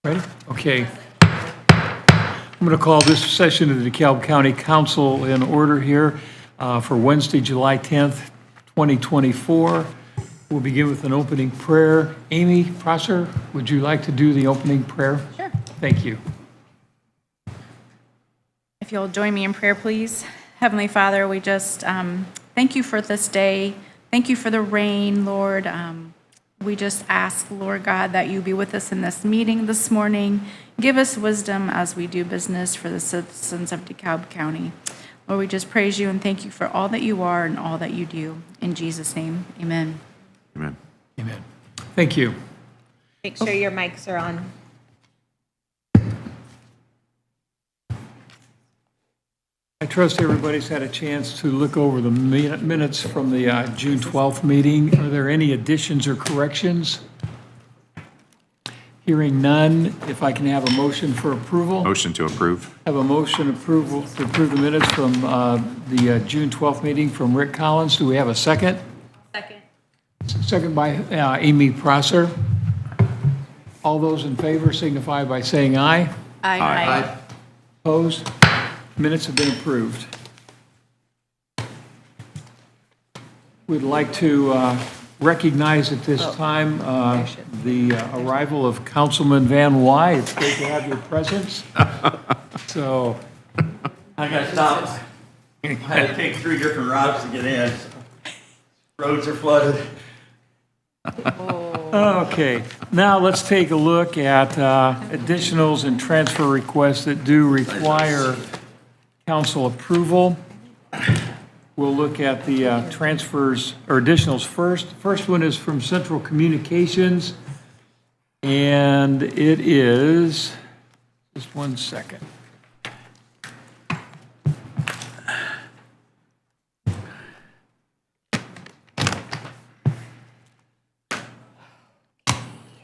Ready? Okay. I'm going to call this session of the DeKalb County Council in order here for Wednesday, July 10th, 2024. We'll begin with an opening prayer. Amy Prosser, would you like to do the opening prayer? Sure. Thank you. If you'll join me in prayer, please. Heavenly Father, we just thank you for this day. Thank you for the rain, Lord. We just ask, Lord God, that you be with us in this meeting this morning. Give us wisdom as we do business for the citizens of DeKalb County. Lord, we just praise you and thank you for all that you are and all that you do. In Jesus' name, amen. Amen. Amen. Thank you. Make sure your mics are on. I trust everybody's had a chance to look over the minutes from the June 12th meeting. Are there any additions or corrections? Hearing none, if I can have a motion for approval. Motion to approve. Have a motion approval to approve the minutes from the June 12th meeting from Rick Collins. Do we have a second? Second. Second by Amy Prosser. All those in favor signify by saying aye. Aye. Opposed? Minutes have been approved. We'd like to recognize at this time the arrival of Councilman Van Wy. It's great to have your presence. So, I got stopped. I had to take 3 different routes to get in. Roads are flooded. okay, now let's take a look at additionals and transfer requests that do require council approval. We'll look at the transfers or additionals first. The first one is from Central Communications, and it is, just one second.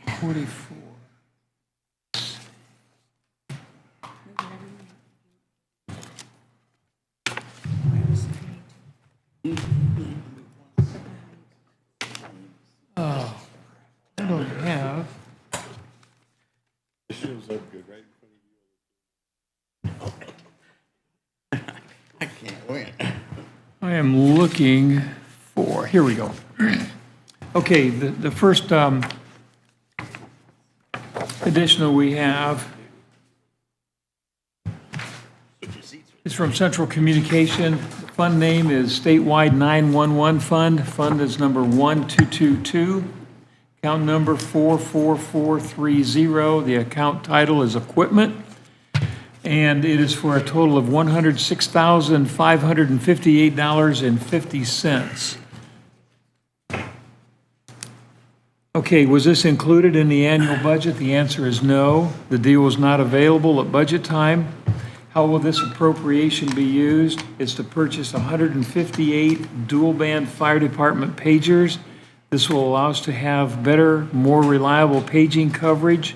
$44. Oh, I don't have. It shows up good, right? I can't win. I am looking for, here we go. Okay, the first additional we have is from Central Communication. The fund name is Statewide 911 Fund. Fund is number 1222. Account number 44430. The account title is Equipment. And it is for a total of $106,558.50. Okay, was this included in the annual budget? The answer is no. The deal was not available at budget time. How will this appropriation be used? It's to purchase 158 dual-band fire department pagers. This will allow us to have better, more reliable paging coverage.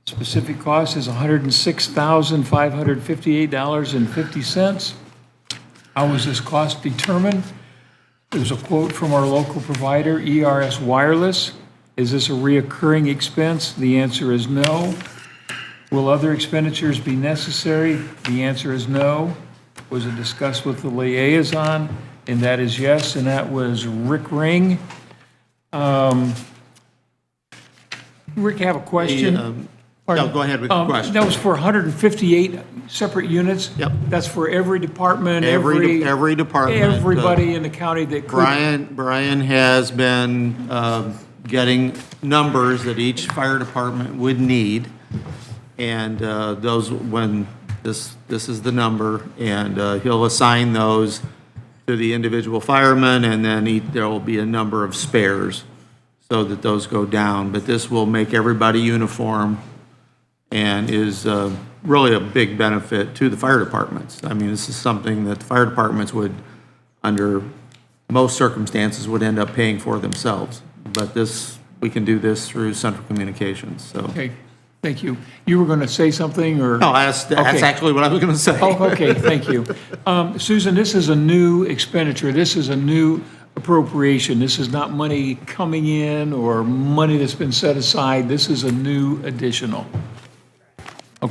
Specific cost is $106,558.50. How was this cost determined? There's a quote from our local provider, ERS Wireless. Is this a reoccurring expense? The answer is no. Will other expenditures be necessary? The answer is no. Was it discussed with the liaison? And that is yes, and that was Rick Ring. Rick, I have a question. No, go ahead with the question. That was for 158 separate units? Yep. That's for every department, Every department. everybody in the county that could. Brian has been getting numbers that each fire department would need. And those, when this is the number, and he'll assign those to the individual firemen, and then there will be a number of spares so that those go down. But this will make everybody uniform and is really a big benefit to the fire departments. I mean, this is something that the fire departments would, under most circumstances, would end up paying for themselves. But this, we can do this through Central Communications, so. Okay, thank you. You were going to say something, or? No, that's actually what I was going to say. Oh, okay, thank you. Susan, this is a new expenditure. This is a new appropriation. This is not money coming in or money that's been set aside. This is a new additional.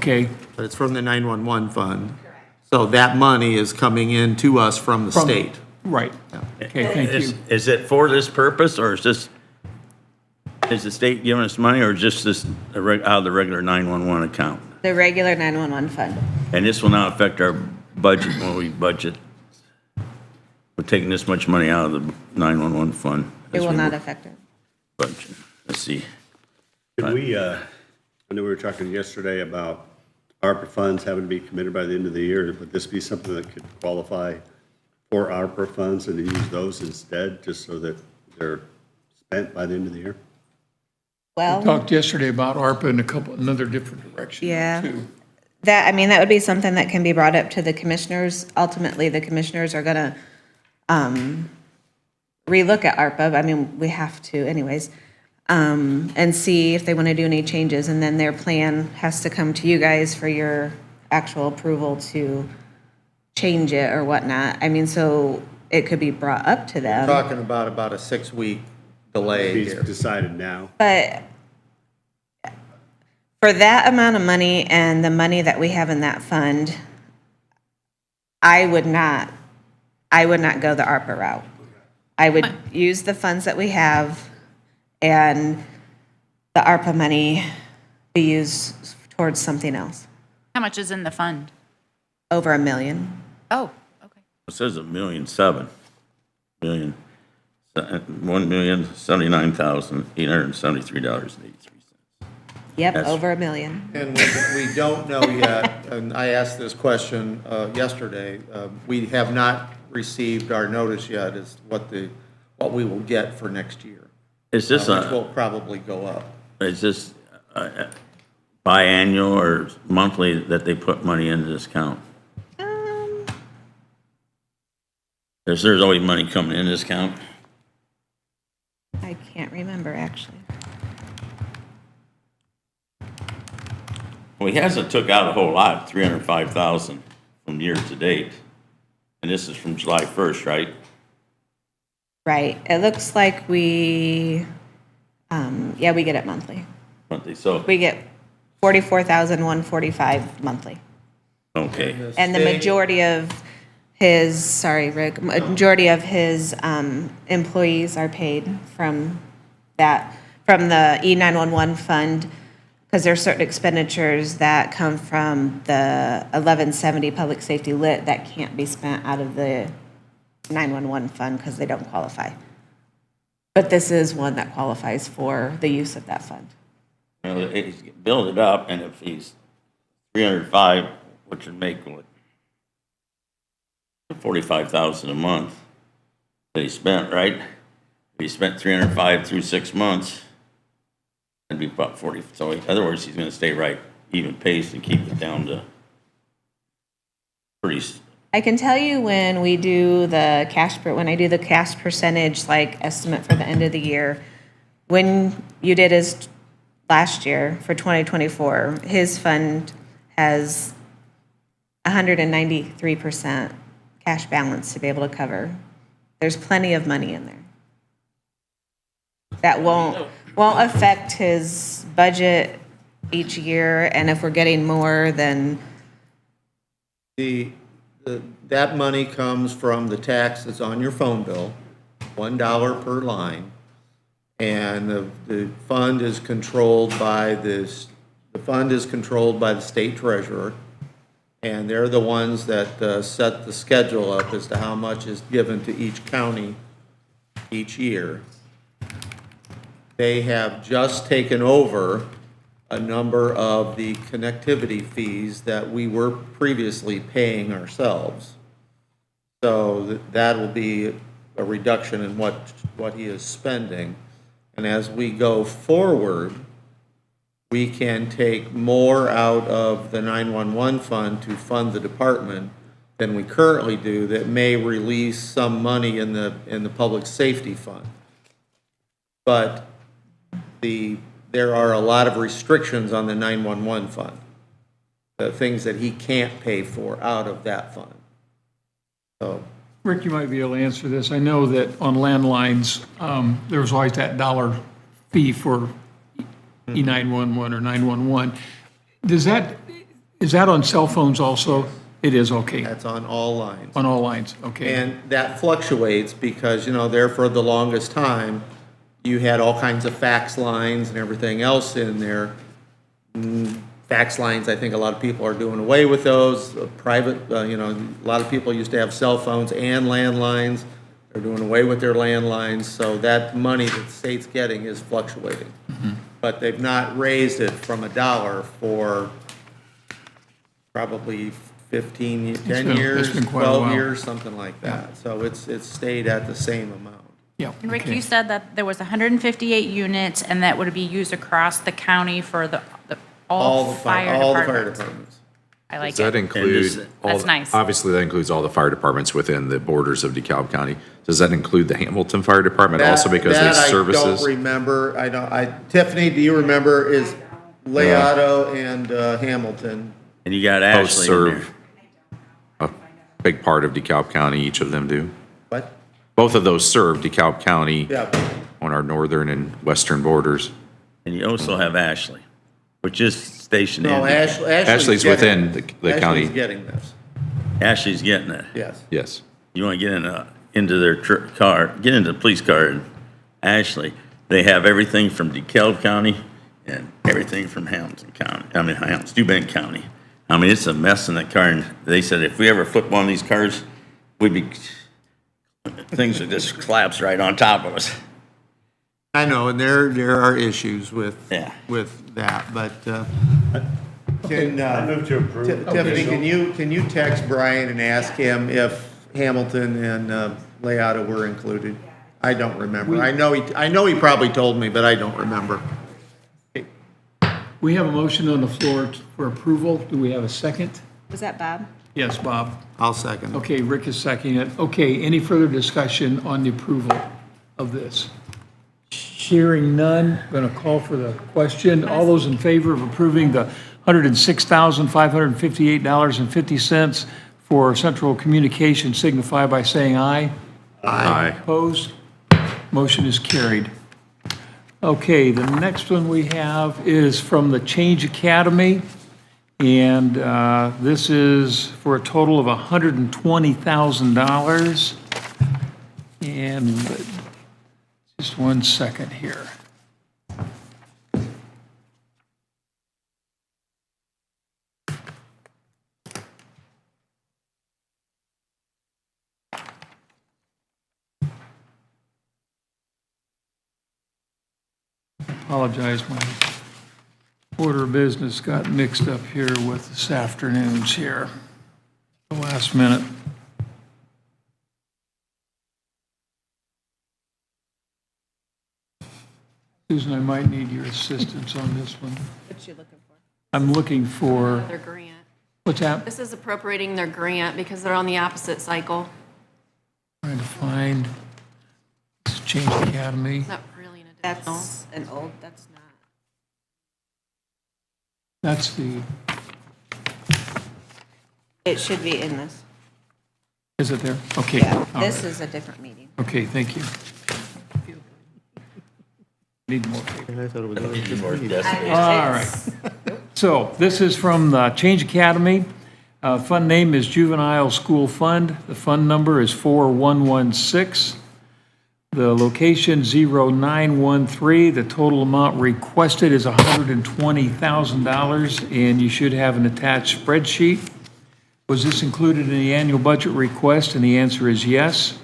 Okay, but it's from the 911 fund. So that money is coming in to us from the state. right. Okay, thank you. Is it for this purpose, or is the state giving us money, or just this out of the regular 911 account? The regular 911 fund. And this will not affect our budget when we budget? We're taking this much money out of the 911 fund? It as will we not affect it. budget. Let's see. Could we, I know we were talking yesterday about ARPA funds having to be committed by the end of the year. Would this be something that could qualify for ARPA funds and to use those instead, just so that they're spent by the end of the year? Well, Talked yesterday about ARPA in another different direction. Yeah. too. that would be something that can be brought up to the commissioners. Ultimately, the commissioners are gonna relook at ARPA. I mean, we have to anyways, and see if they want to do any changes. And then their plan has to come to you guys for your actual approval to change it or whatnot. I mean, so it could be brought up to them. Talking about a 6-week delay Be here. decided now. But for that amount of money and the money that we have in that fund, I would not go the ARPA route. I would use the funds that we have and the ARPA money be used towards something else. How much is in the fund? Over $1 million. Oh, okay. It says $1,000,007. $1,079,873.83. Yep, That's- over $1 million. And we don't know yet, and I asked this question yesterday, we have not received our notice yet as what we will get for next year, Is this which will probably go up. is this biannual or monthly that they put money into this account? There's always money coming in this account. I can't remember, actually. Well, he hasn't took out a whole lot, 305,000 from year to date. And this is from July 1st, right? Right, it looks like we get it monthly. Monthly, so, We get 44,145 monthly. okay. And the State- majority of his, sorry, Rick, majority of his employees are paid from the E911 fund, because there are certain expenditures that come from the 1170 Public Safety Lit that can't be spent out of the 911 fund because they don't qualify. But this is one that qualifies for the use of that fund. Well, he's build it up, and if he's 305, which would make what? 45,000 a month that he spent, right? If he spent 305 through 6 months, that'd be about 40. So in other words, he's gonna stay right even pace and keep it down to pretty, I can tell you when I do the cash percentage like estimate for the end of the year, when you did his last year for 2024, his fund has 193% cash balance to be able to cover. There's plenty of money in there. That won't affect his budget each year, and if we're getting more, then That money comes from the tax that's on your phone bill, $1 per line. And the fund is controlled by the state treasurer. And they're the ones that set the schedule up as to how much is given to each county each year. They have just taken over a number of the connectivity fees that we were previously paying ourselves. So that will be a reduction in what he is spending. And as we go forward, we can take more out of the 911 fund to fund the department than we currently do, that may release some money in the public safety fund. But there are a lot of restrictions on the 911 fund, the things that he can't pay for out of that fund. So, Rick, you might be able to answer this. I know that on landlines, there was always that dollar fee for E911 or 911. Does that, Is that on cell phones also? It is, okay. That's on all lines. On all lines, okay. And that fluctuates because, there for the longest time, you had all kinds of fax lines and everything else in there. Fax lines, I think a lot of people are doing away with those. Private, a lot of people used to have cell phones and landlines. They're doing away with their landlines, so that money that the state's getting is fluctuating. But they've not raised it from $1 for probably 10 been- years, it's been quite a 12 while. years, something like that. So it's stayed at the same amount. Yeah, And Rick, okay. you said that there was 158 units, and that would be used across the county for all fire All the fire departments. departments. I like Does that it. include? That's nice. Obviously, that includes all the fire departments within the borders of DeKalb County. Does that include the Hamilton Fire Department also because they That I don't services? remember. Tiffany, do you remember, is Leato and Hamilton? And you got Both Ashley in there. serve a big part of DeKalb County, each of them do. What? Both of those serve DeKalb County Yeah. on our northern and western borders. And you also have Ashley, which is stationed No, in. Ashley's getting- within the county. Ashley's getting this, Ashley's getting it. yes. Yes. You want to get into their car, get into the police car, and Ashley, they have everything from DeKalb County and everything from Hamilton County, Steuben County. I mean, it's a mess in that car, and they said if we ever flip one of these cars, things would just collapse right on top of us. I know, and there are issues with, Yeah. with that, but, can, I move to approve. Tiffany, can you text Brian and ask him if Hamilton and Leato were included? I don't remember. I know he probably told me, but I don't remember. We have a motion on the floor for approval. Do we have a second? Was that Bob? Yes, Bob. I'll second. Okay, Rick is seconding it. Okay, any further discussion on the approval of this? Hearing none, going to call for the question. All those in favor of approving the $106,558.50 for Central Communications signify by saying aye. Aye. Opposed? Motion is carried. Okay, the next one we have is from the Change Academy, and this is for a total of $120,000. And just one second here. Apologize, my order of business got mixed up here with this afternoon's here, the last minute. Susan, I might need your assistance on this one. What you looking for? I'm looking for, Their grant. what's that? This is appropriating their grant because they're on the opposite cycle. Trying to find, this Change Academy. It's not really an additional. That's an old, that's not. That's the, It should be in this. is it there? Okay. Yeah, all this right. is a different meeting. Okay, thank you. Need more paper. I thought it was only just me. All right. So this is from the Change Academy. Fund name is Juvenile School Fund. The fund number is 4116. The location 0913. The total amount requested is $120,000, and you should have an attached spreadsheet. Was this included in the annual budget request? And the answer is yes.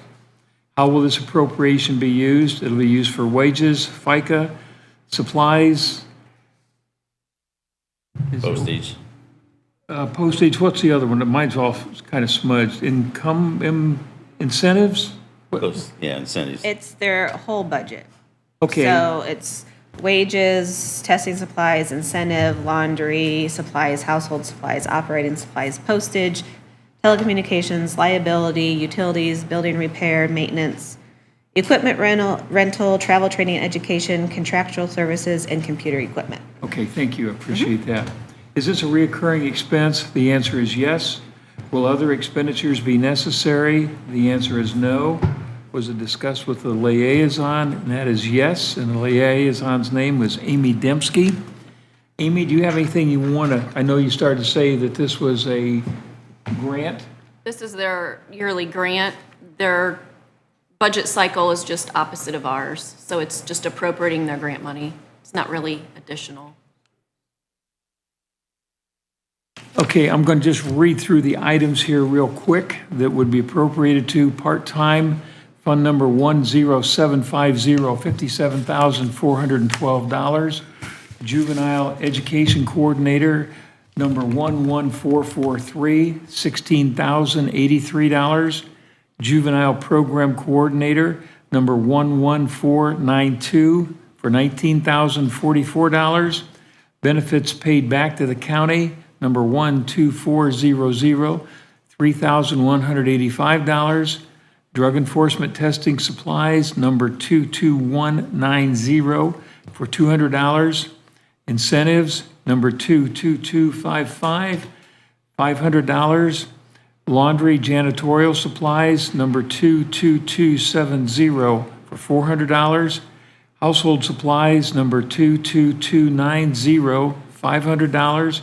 How will this appropriation be used? It'll be used for wages, FICA, supplies. Is it- Postage. Postage, what's the other one? Mine's all kind of smudged. Incentives? Yeah, incentives. It's their whole budget. Okay, So it's wages, testing supplies, incentive, laundry, supplies, household supplies, operating supplies, postage, telecommunications, liability, utilities, building repair, maintenance, equipment rental, travel, training, and education, contractual services, and computer equipment. okay, thank you, I appreciate that. Is this a reoccurring expense? The answer is yes. Will other expenditures be necessary? The answer is no. Was it discussed with the liaison? And that is yes, and the liaison's name was Amy Dembski. Amy, do you have anything you want to, I know you started to say that this was a grant. This is their yearly grant. Their budget cycle is just opposite of ours, so it's just appropriating their grant money. It's not really additional. Okay, I'm going to just read through the items here real quick that would be appropriated to part-time, fund number 10750, $57,412. Juvenile Education Coordinator, number 11443, $16,083. Juvenile Program Coordinator, number 11492, for $19,044. Benefits paid back to the county, number 12400, $3,185. Drug Enforcement Testing Supplies, number 22190, for $200. Incentives, number 22255, $500. Laundry Janitorial Supplies, number 22270, for $400. Household Supplies, number 22290, $500.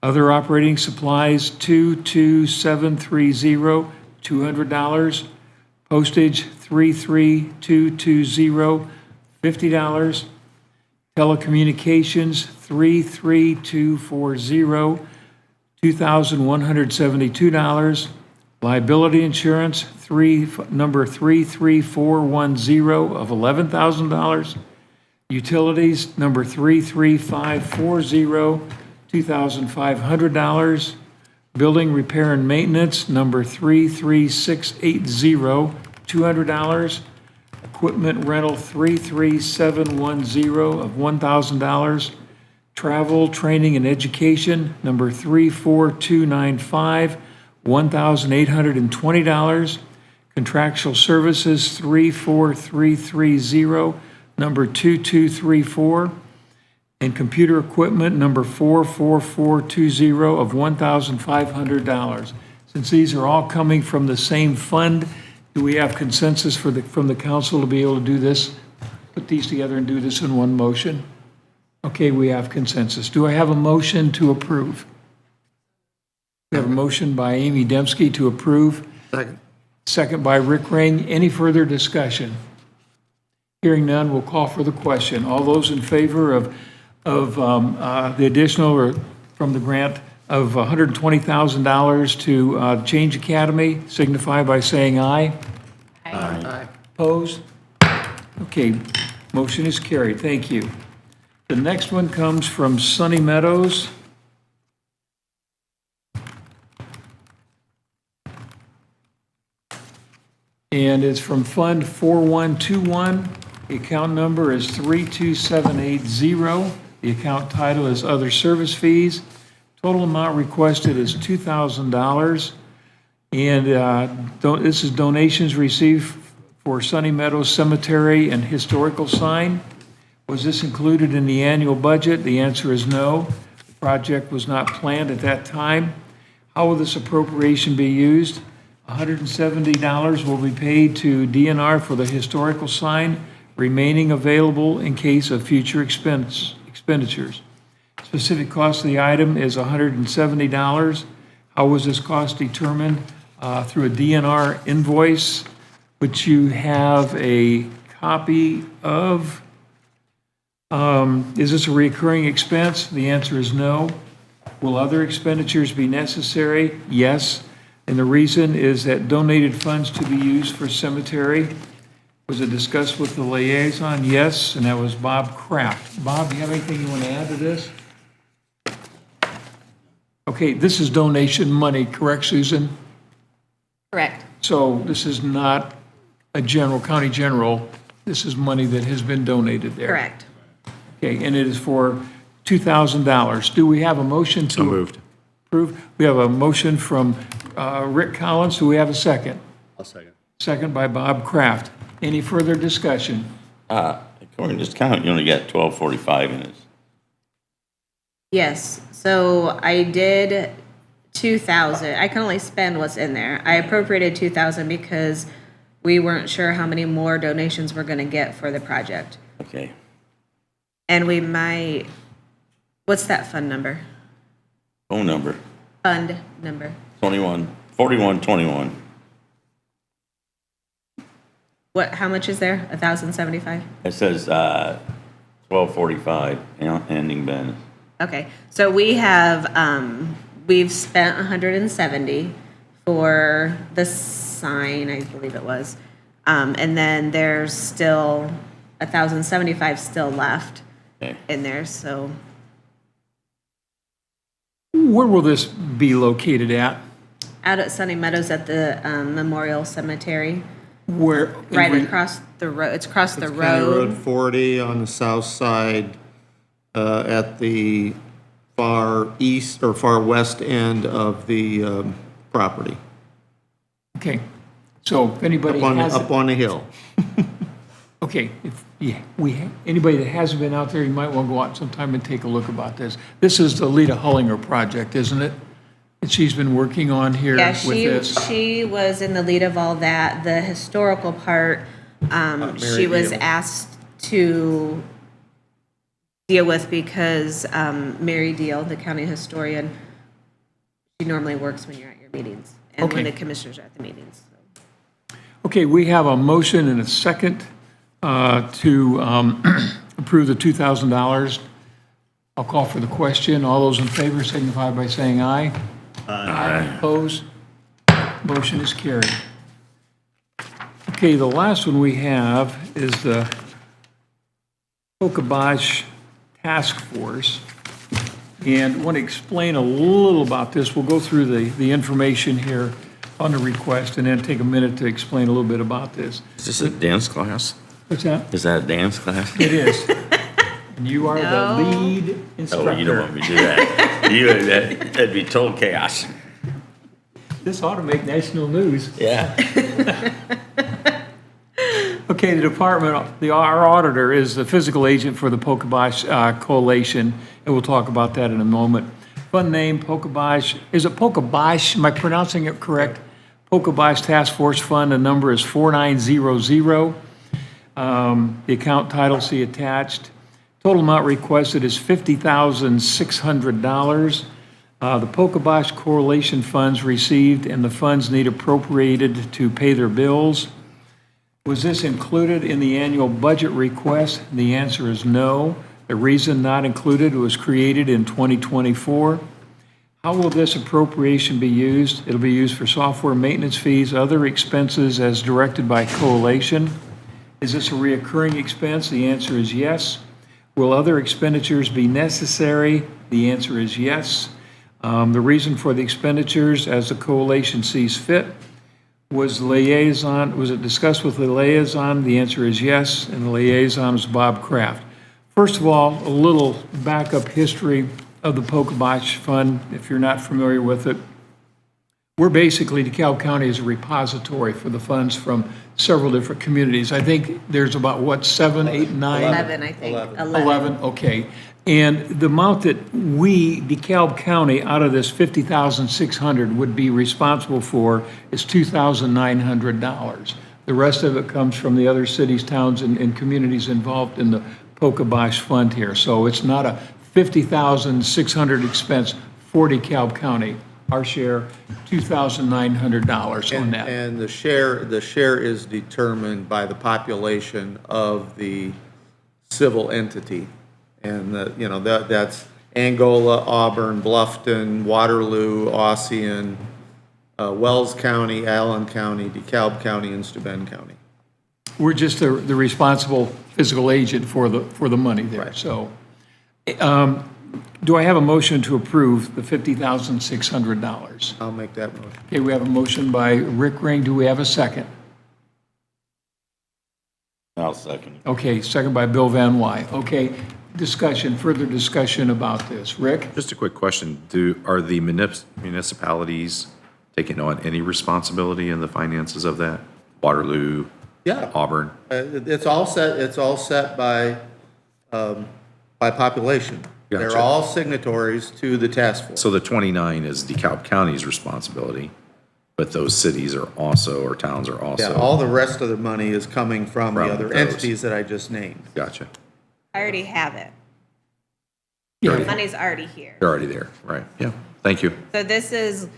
Other Operating Supplies, 22730, $200. Postage, 33220, $50. Telecommunications, 33240, $2,172. Liability insurance, number 33410 of $11,000. Utilities, number 33540, $2,500. Building repair and maintenance, number 33680, $200. Equipment rental, 33710 of $1,000. Travel, training, and education, number 34295, $1,820. Contractual services, 34330, number 2234. And computer equipment, number 44420 of $1,500. Since these are all coming from the same fund, do we have consensus from the council to be able to do this, put these together and do this in one motion? Okay, we have consensus. Do I have a motion to approve? We have a motion by Amy Dembski to approve. Second. Second by Rick Ring. Any further discussion? Hearing none, we'll call for the question. All those in favor of the additional or from the grant of $120,000 to Change Academy signify by saying aye. Aye. Opposed? Okay, motion is carried. Thank you. The next one comes from Sunny Meadows. And it's from Fund 4121. The account number is 32780. The account title is Other Service Fees. Total amount requested is $2,000. And this is donations received for Sunny Meadows Cemetery and Historical Sign. Was this included in the annual budget? The answer is no. The project was not planned at that time. How will this appropriation be used? $170 will be paid to DNR for the historical sign, remaining available in case of future expenditures. Specific cost of the item is $170. How was this cost determined? Through a DNR invoice, which you have a copy of. Is this a recurring expense? The answer is no. Will other expenditures be necessary? Yes. And the reason is that donated funds to be used for cemetery. Was it discussed with the liaison? Yes, and that was Bob Kraft. Bob, do you have anything you want to add to this? Okay, this is donation money, correct, Susan? Correct. So this is not a county general. This is money that has been donated there. Correct. Okay, and it is for $2,000. Do we have a motion to? So moved. Approve? We have a motion from Rick Collins. Do we have a second? I'll second. Second by Bob Kraft. Any further discussion? According to this count, you only got 1245 in it. Yes, so I did 2,000. I can only spend what's in there. I appropriated 2,000 because we weren't sure how many more donations we're gonna get for the project. Okay. And we might What's that fund number? Phone number, Fund number. 4121. What, how much is there? 1,075? It says 1245, ending balance. Okay, so we have, we've spent 170 for the sign, I believe it was. And then there's still 1,075 still left Okay. in there, so Where will this be located at? out at Sunny Meadows at the Memorial Cemetery, Where? right across the road, it's across the County Road road. 40 on the south side, at the far east or far west end of the property, Okay, so if anybody has, up on the hill. okay, if, yeah, anybody that hasn't been out there, you might want to go out sometime and take a look about this. This is the Lita Hullinger project, isn't it? That she's been working on here Yeah, with this. she was in the lead of all that. The historical part, she was Deal. asked to deal with because Mary Deal, the county historian, she normally works when you're at your meetings and when Okay. the commissioners are at the meetings. Okay, we have a motion and a second to approve the $2,000. I'll call for the question. All those in favor signify by saying aye. Aye. Opposed? Motion is carried. Okay, the last one we have is the Pokabosh Task Force. And I want to explain a little about this. We'll go through the information here on the request and then take a minute to explain a little bit about this. Is this a dance class? What's that? Is that a dance class? It is. And you are the No. lead Oh, instructor. you don't want me to do that. That'd be total chaos. This ought to make national news. Yeah. Okay, the department, our auditor is the physical agent for the Pokabosh Coalition, and we'll talk about that in a moment. Fund name, Pokabosh, is it Pokabosh? Am I pronouncing it correct? Pokabosh Task Force Fund, the number is 4900. The account title, see attached. Total amount requested is $50,600. The Pokabosh Coalition funds received, and the funds need appropriated to pay their bills. Was this included in the annual budget request? The answer is no. The reason not included was created in 2024. How will this appropriation be used? It'll be used for software maintenance fees, other expenses as directed by Coalition. Is this a reoccurring expense? The answer is yes. Will other expenditures be necessary? The answer is yes. The reason for the expenditures, as the Coalition sees fit. Was it discussed with the liaison? The answer is yes, and the liaison is Bob Kraft. First of all, a little backup history of the Pokabosh Fund, if you're not familiar with it. We're basically, DeKalb County is a repository for the funds from several different communities. I think there's about, what, 7, 8, 9? 11, I think. 11, okay. And the amount that we, DeKalb County, out of this $50,600 would be responsible for is $2,900. The rest of it comes from the other cities, towns, and communities involved in the Pokabosh Fund here. So it's not a $50,600 expense for DeKalb County. Our share, $2,900 on that. And the share is determined by the population of the civil entity. And, that's Angola, Auburn, Bluffton, Waterloo, Ossian, Wells County, Allen County, DeKalb County, and Steuben County. We're just the responsible physical agent for the money there. Right. So, do I have a motion to approve the $50,600? I'll make that motion. Okay, we have a motion by Rick Ring. Do we have a second? I'll second. Okay, second by Bill Van Wy. Okay, further discussion about this. Rick? Just a quick question. Are the municipalities taking on any responsibility in the finances of that? Waterloo, Yeah. Auburn? It's all set by population. They're Gotcha. all signatories to the task force. So the 29 is DeKalb County's responsibility, but those cities are also, or towns are Yeah, also? all the rest of the money is coming from the From other those. entities that I just named. Gotcha. I already have it. The money's already here. They're already there, right? Yeah, thank you. So this is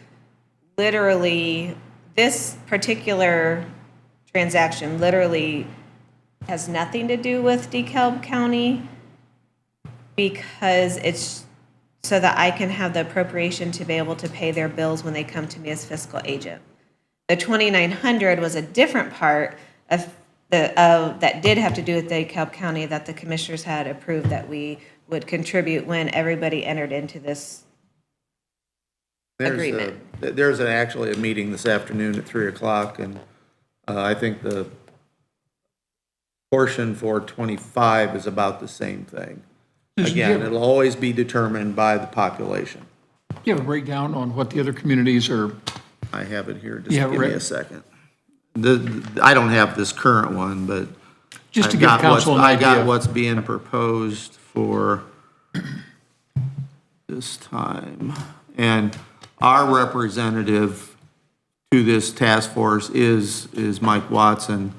literally, this particular transaction literally has nothing to do with DeKalb County because it's so that I can have the appropriation to be able to pay their bills when they come to me as fiscal agent. The 2,900 was a different part of that did have to do with DeKalb County that the commissioners had approved that we would contribute when everybody entered into this agreement. There's actually a meeting this afternoon at 3 o'clock, and I think the portion for 25 is about the same thing. Again, it'll always be determined by the population. Do you have a breakdown on what the other communities are? I have it here, just Yeah, give me right. a second. I don't have this current one, but Just to I've give got council an I got idea. what's being proposed for this time. And our representative to this task force is Mike Watson.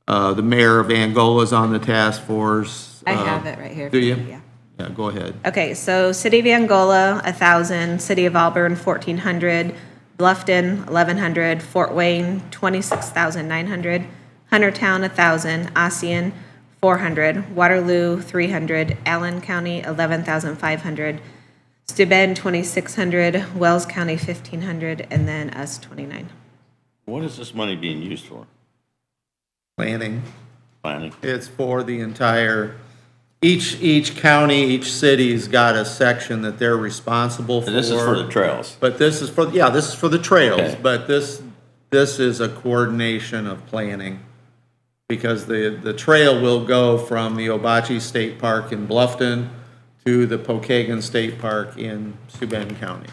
The mayor of Angola is on the task force. I have it right here. Do you? Yeah. Yeah, go ahead. Okay, so City of Angola, 1,000, City of Auburn, 1,400, Bluffton, 1,100, Fort Wayne, 26,900, Huntertown, 1,000, Ossian, 400, Waterloo, 300, Allen County, 11,500, Steuben, 2,600, Wells County, 1,500, and then us, 29. What is this money being used for? Planning. Planning? It's for the entire, each county, each city's got a section that they're responsible for. This is for the trails. But this is for, yeah, this is for the trails, Okay. but this is a coordination of planning. Because the trail will go from the Obachi State Park in Bluffton to the Pokagon State Park in Steuben County.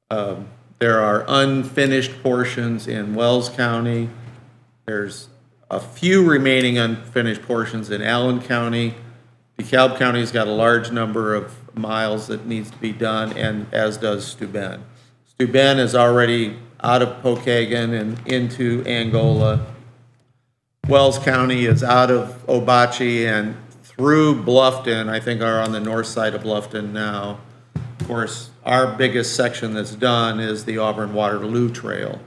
There are unfinished portions in Wells County. There's a few remaining unfinished portions in Allen County. DeKalb County's got a large number of miles that needs to be done, and as does Steuben. Steuben is already out of Pokagon and into Angola. Wells County is out of Obachi and through Bluffton, I think are on the north side of Bluffton now. Of course, our biggest section that's done is the Auburn Waterloo Trail.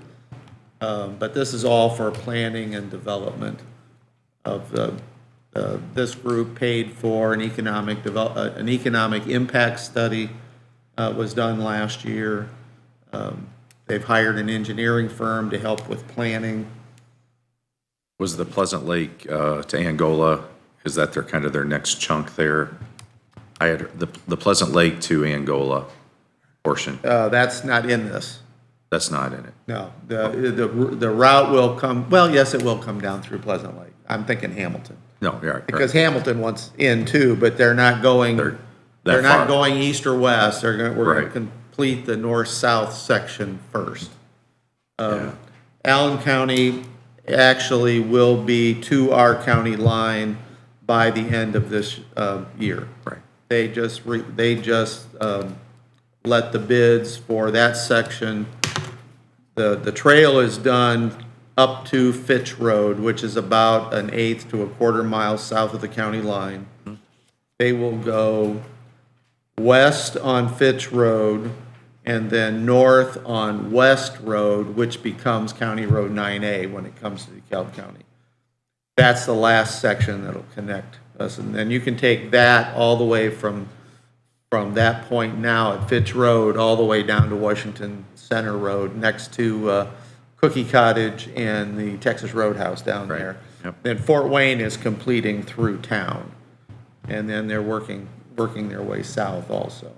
But this is all for planning and development of this group paid for an economic impact study was done last year. They've hired an engineering firm to help with planning. Was the Pleasant Lake to Angola, is that their next chunk there? I had the Pleasant Lake to Angola portion, That's not in this. that's not in it. No, the route will come, well, yes, it will come down through Pleasant Lake. I'm thinking Hamilton. No, yeah, right. Because Hamilton wants in too, but they're not going, They're they're that not far. going east or west. We're gonna Right. complete the north-south section first. Yeah. Allen County actually will be to our county line by the end of this year. Right. They just let the bids for that section. The trail is done up to Fitch Road, which is about an eighth to a quarter mile south of the county line. They will go west on Fitch Road and then north on West Road, which becomes County Road 9A when it comes to DeKalb County. That's the last section that'll connect us. And then you can take that all the way from that point now at Fitch Road, all the way down to Washington Center Road, next to Cookie Cottage and the Texas Roadhouse down Right. there. Yep. Then Fort Wayne is completing through town. And then they're working their way south also.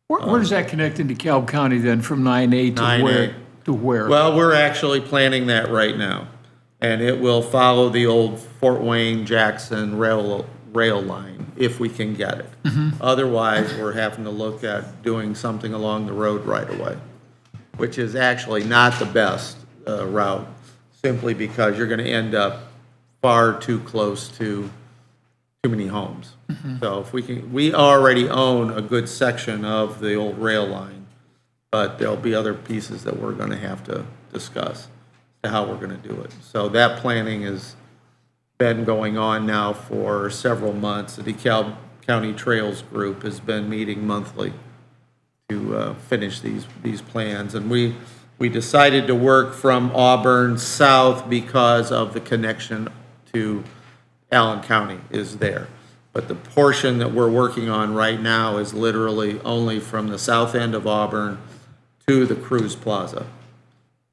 Where does that connect in DeKalb County then, from 9A to 9A. where? To where? Well, we're actually planning that right now. And it will follow the old Fort Wayne-Jackson rail line, if we can get it. Otherwise, we're having to look at doing something along the road right away, which is actually not the best route, simply because you're going to end up far too close to too many homes. So if we already own a good section of the old rail line, but there'll be other pieces that we're going to have to discuss as to how we're going to do it. So that planning has been going on now for several months. The DeKalb County Trails Group has been meeting monthly to finish these plans. And we decided to work from Auburn south because of the connection to Allen County is there. But the portion that we're working on right now is literally only from the south end of Auburn to the Cruise Plaza.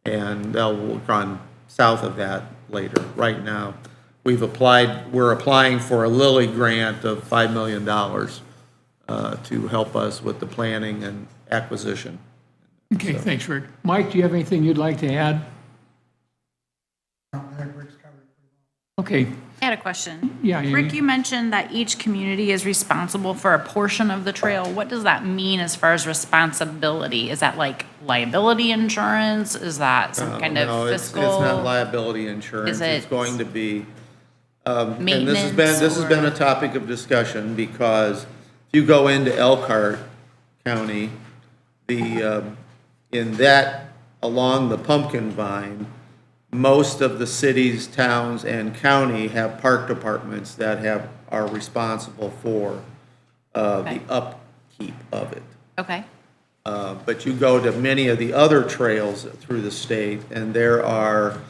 And they'll work on south of that later. Right now, we're applying for a Lilly grant of $5 million to help us with the planning and acquisition. Okay, thanks, Rick. Mike, do you have anything you'd like to add? Okay, I had a question. Yeah, Amy. Rick, you mentioned that each community is responsible for a portion of the trail. What does that mean as far as responsibility? Is that like liability insurance? Is that some kind of No, fiscal? It's not liability insurance. Is It's it going to be, and maintenance? this has been or- a topic of discussion because if you go into Elkhart County, in that, along the Pumpkin Vine, most of the cities, towns, and county have park departments that are responsible for the upkeep of it. Okay, But you go to many of the other trails through the state, and there are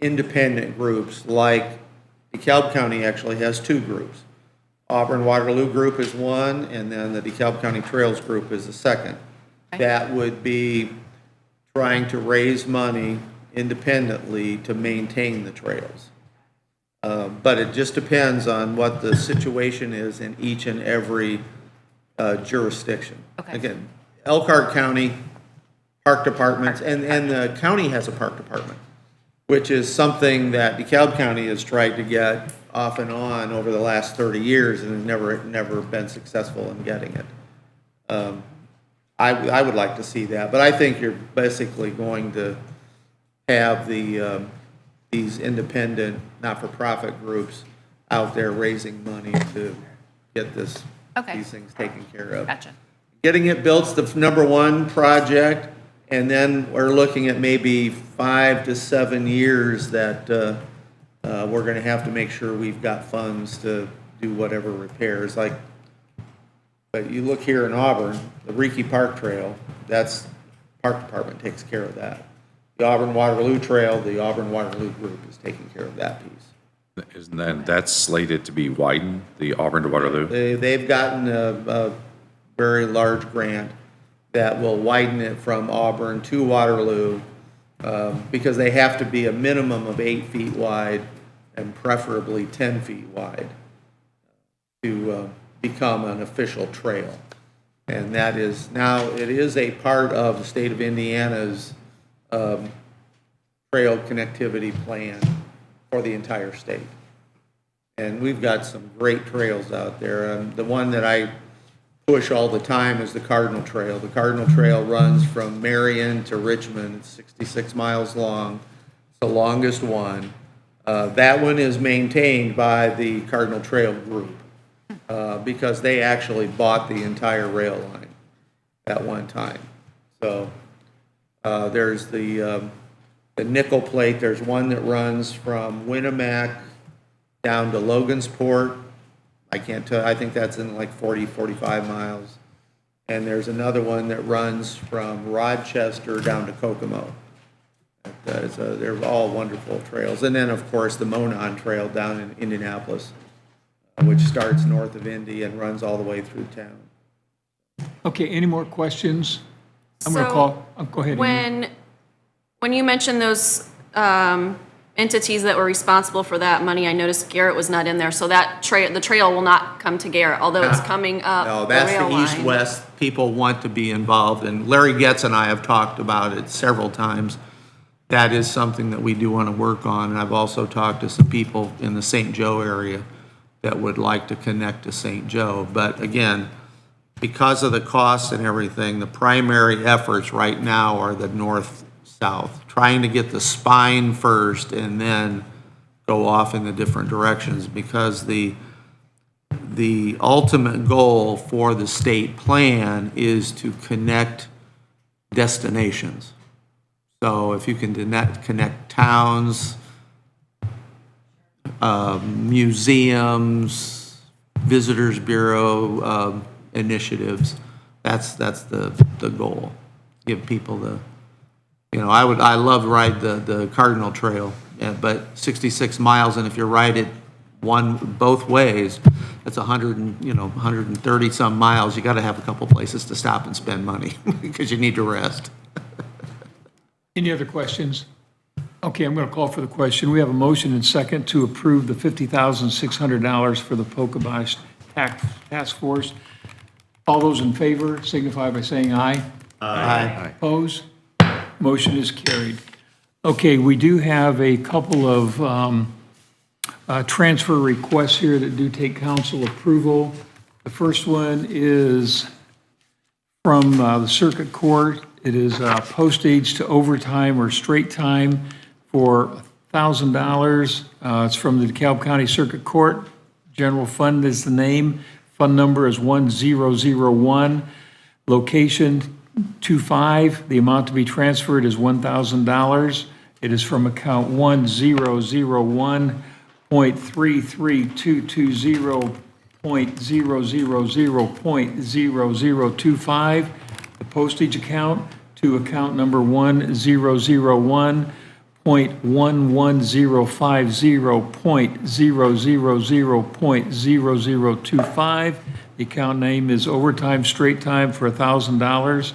independent groups, like DeKalb County actually has two groups. Auburn Waterloo Group is one, and then the DeKalb County Trails Group is the second. Okay. That would be trying to raise money independently to maintain the trails. But it just depends on what the situation is in each and every jurisdiction. Okay. Again, Elkhart County Park Departments, and the county has a park department, which is something that DeKalb County has tried to get off and on over the last 30 years and has never been successful in getting it. I would like to see that, but I think you're basically going to have these independent, not-for-profit groups out there raising money to get Okay. these things taken care of. gotcha. Getting it built's the number one project, and then we're looking at maybe 5 to 7 years that we're gonna have to make sure we've got funds to do whatever repairs, like, but you look here in Auburn, the Reeky Park Trail, that's, Park Department takes care of that. The Auburn Waterloo Trail, the Auburn Waterloo Group is taking care of that piece. Isn't that's slated to be widened, the Auburn to Waterloo? They've gotten a very large grant that will widen it from Auburn to Waterloo, because they have to be a minimum of 8 feet wide and preferably 10 feet wide to become an official trail. And that is, now, it is a part of the state of Indiana's trail connectivity plan for the entire state. And we've got some great trails out there. The one that I push all the time is the Cardinal Trail. The Cardinal Trail runs from Marion to Richmond. It's 66 miles long. It's the longest one. That one is maintained by the Cardinal Trail Group because they actually bought the entire rail line at one time. So there's the nickel plate. There's one that runs from Winnemac down to Logansport. I can't tell, I think that's in like 40, 45 miles. And there's another one that runs from Rochester down to Kokomo. They're all wonderful trails. And then, of course, the Monon Trail down in Indianapolis, which starts north of Indy and runs all the way through town. Okay, any more questions? I'm going to So, call, go ahead. Amy. When you mentioned those entities that were responsible for that money, I noticed Garrett was not in there, so that the trail will not come to Garrett, although it's coming up No, the that's rail the line. east-west. People want to be involved, and Larry Getz and I have talked about it several times. That is something that we do want to work on, and I've also talked to some people in the St. Joe area that would like to connect to St. Joe. But again, because of the cost and everything, the primary efforts right now are the north-south, trying to get the spine first and then go off in the different directions, because the ultimate goal for the state plan is to connect destinations. So if you can connect towns, museums, Visitors Bureau initiatives. That's the goal. Give people the, I love to ride the Cardinal Trail, but 66 miles, and if you ride it both ways, that's 130 some miles. You got to have a couple places to stop and spend money because you need to rest. Any other questions? Okay, I'm going to call for the question. We have a motion and second to approve the $50,600 for the Pocahontas Task Force. All those in favor signify by saying aye. Aye. Opposed? Motion is carried. Okay, we do have a couple of transfer requests here that do take council approval. The first one is from the Circuit Court. It is postage to overtime or straight time for $1,000. It's from the DeKalb County Circuit Court. General Fund is the name. Fund number is 1001. Location 25. The amount to be transferred is $1,000. It is from account 1001.33220.000.0025. The postage account to account number 1001.000.000.00025. The account name is overtime straight time for $1,000.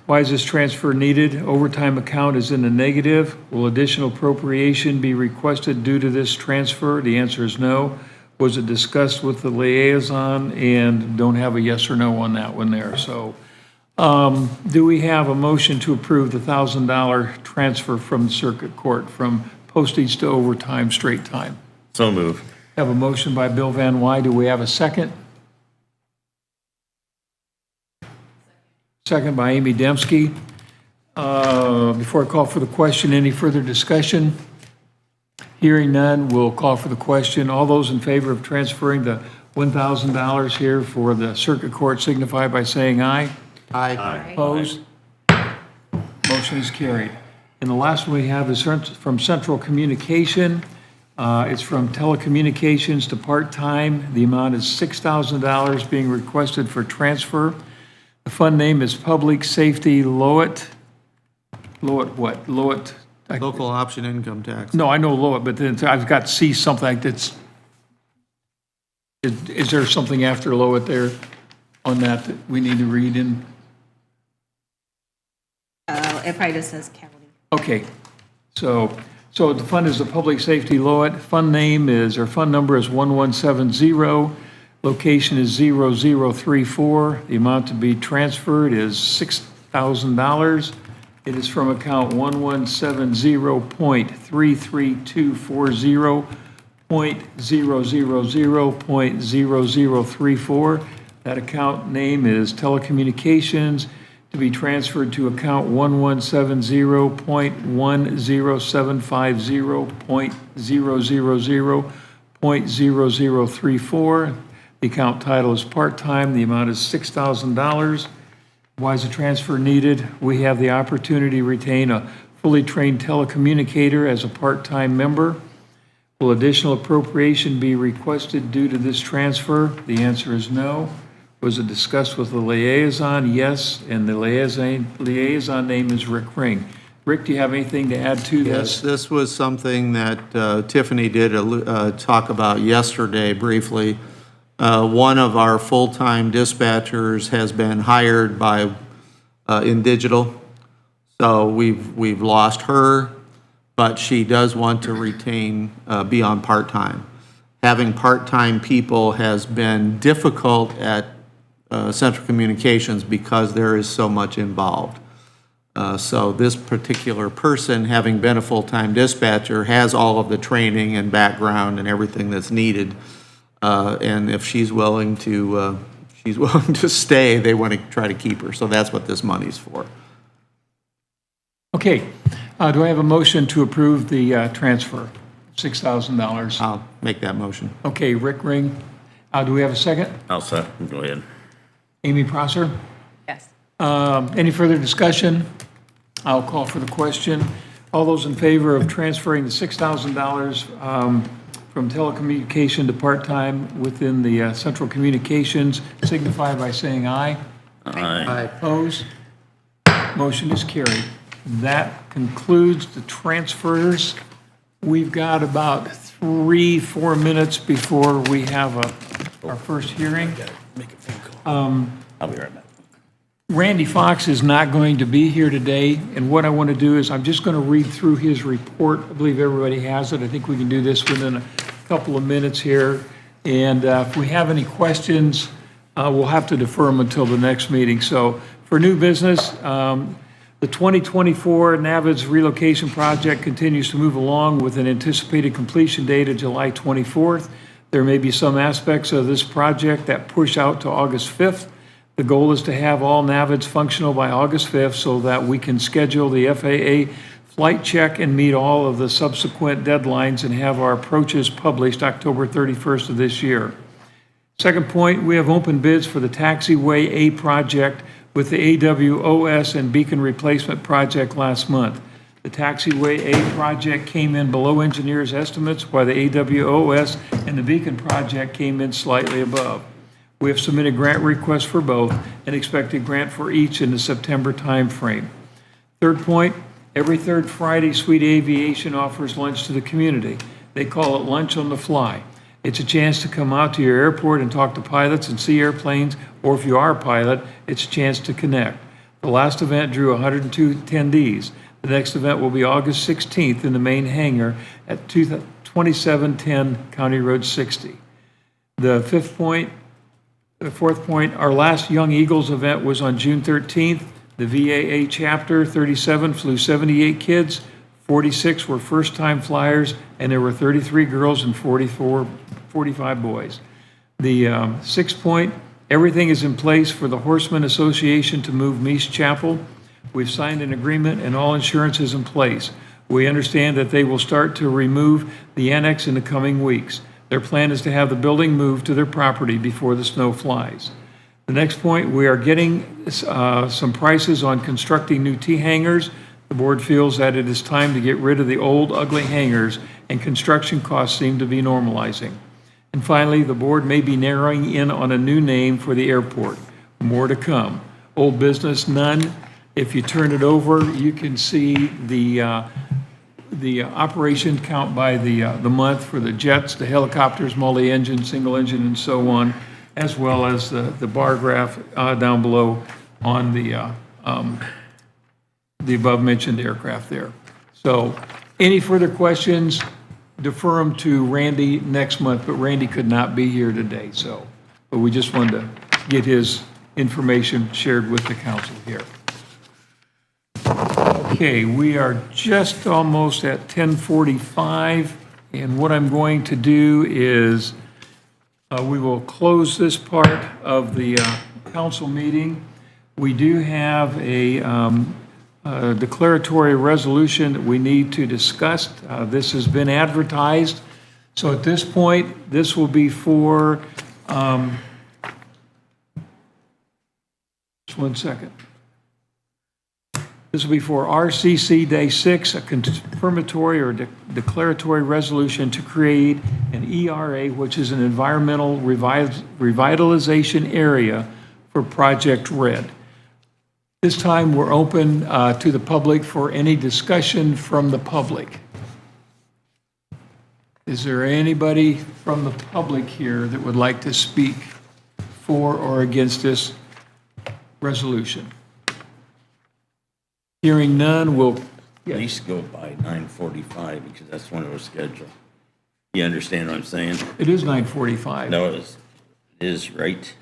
Why is this transfer needed? Overtime account is in the negative. Will additional appropriation be requested due to this transfer? The answer is no. Was it discussed with the liaison? And don't have a yes or no on that one there. So do we have a motion to approve the $1,000 transfer from the Circuit Court from postage to overtime straight time? So move. Have a motion by Bill Van Wy. Do we have a second? Second by Amy Dembski. Before I call for the question, any further discussion? Hearing none, we'll call for the question. All those in favor of transferring the $1,000 here for the Circuit Court signify by saying aye. Aye. Opposed? Motion is carried. And the last one we have is from Central Communication. It's from telecommunications to part-time. The amount is $6,000 being requested for transfer. The fund name is Public Safety Lowett. Lowett what? Lowett? Local option income tax. No, I know Lowett, but then I've got C something like that's, is there something after Lowett there on that we need to read in? It probably just says county. Okay, so the fund is the Public Safety Lowett. Fund name is, or fund number is 1170. Location is 0034. The amount to be transferred is $6,000. It is from account 1170.33240.000.0034. That account name is telecommunications, to be transferred to account 1170.10750.000.0034. The account title is part-time. The amount is $6,000. Why is the transfer needed? We have the opportunity to retain a fully trained telecommunicator as a part-time member. Will additional appropriation be requested due to this transfer? The answer is no. Was it discussed with the liaison? Yes, and the liaison name is Rick Ring. Rick, do you have anything to add to Yes, this? this was something that Tiffany did talk about yesterday briefly. One of our full-time dispatchers has been hired by in digital, so we've lost her, but she does want to retain be on part-time. Having part-time people has been difficult at Central Communications because there is so much involved. So this particular person, having been a full-time dispatcher, has all of the training and background and everything that's needed. And if she's willing to stay, they want to try to keep her. So that's what this money's for. Okay, do I have a motion to approve the transfer, $6,000? I'll make that motion. Okay, Rick Ring. Do we have a second? I'll set. Go ahead. Amy Prosser? Yes. Any further discussion? I'll call for the question. All those in favor of transferring the $6,000 from telecommunication to part-time within the central communications signify by saying aye. Aye. Opposed? Motion is carried. That concludes the transfers. We've got about 3-4 minutes before we have our first hearing. I'll be right back. Randy Fox is not going to be here today, and what I want to do is I'm just going to read through his report. I believe everybody has it. I think we can do this within a couple of minutes here. And if we have any questions, we'll have to defer them until the next meeting. So for new business, the 2024 Navids relocation project continues to move along with an anticipated completion date of July 24th. There may be some aspects of this project that push out to August 5th. The goal is to have all Navids functional by August 5th so that we can schedule the FAA flight check and meet all of the subsequent deadlines and have our approaches published October 31st of this year. Second point, we have open bids for the Taxiway A project with the AWOS and Beacon Replacement Project last month. The Taxiway A project came in below engineers' estimates, while the AWOS and the Beacon project came in slightly above. We have submitted grant requests for both and expected grant for each in the September timeframe. Third point, every third Friday, Sweet Aviation offers lunch to the community. They call it Lunch on the Fly. It's a chance to come out to your airport and talk to pilots and see airplanes, or if you are a pilot, it's a chance to connect. The last event drew 102 attendees. The next event will be August 16th in the main hangar at 2710 County Road 60. The fourth point, our last Young Eagles event was on June 13th. The VAA Chapter 37 flew 78 kids, 46 were first-time flyers, and there were 33 girls and 45 boys. The sixth point, everything is in place for the Horsemen Association to move Meese Chapel. We've signed an agreement and all insurance is in place. We understand that they will start to remove the annex in the coming weeks. Their plan is to have the building moved to their property before the snow flies. The next point, we are getting some prices on constructing new T-hangars. The board feels that it is time to get rid of the old ugly hangars, and construction costs seem to be normalizing. And finally, the board may be narrowing in on a new name for the airport. More to come. Old business, none. If you turn it over, you can see the operation count by the month for the jets, the helicopters, multi-engine, single engine, and so on, as well as the bar graph down below on the above-mentioned aircraft there. So any further questions, defer them to Randy next month, but Randy could not be here today, so. But we just wanted to get his information shared with the council here. Okay, we are just almost at 10:45, and what I'm going to do is we will close this part of the council meeting. We do have a declaratory resolution that we need to discuss. This has been advertised, so at this point, this will be for, just 1 second. This will be for RCC Day 6, a confirmatory or declaratory resolution to create an ERA, which is an environmental revitalization area for Project Red. This time, we're open to the public for any discussion from the public. Is there anybody from the public here that would like to speak for or against this resolution? Hearing none, we'll. At least go by 9:45 because that's when it was scheduled. You understand what I'm saying? It is 9:45. No, it is right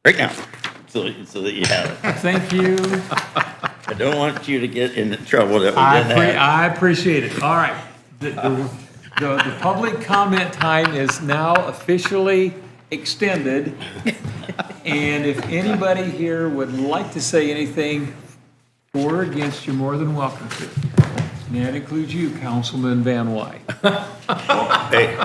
now, so that you have it. Thank you. I don't want you to get in the trouble that we didn't have. I appreciate it. All right. The public comment time is now officially extended. And if anybody here would like to say anything for or against, you're more than welcome to. And that includes you, Councilman Van Wy. Hey,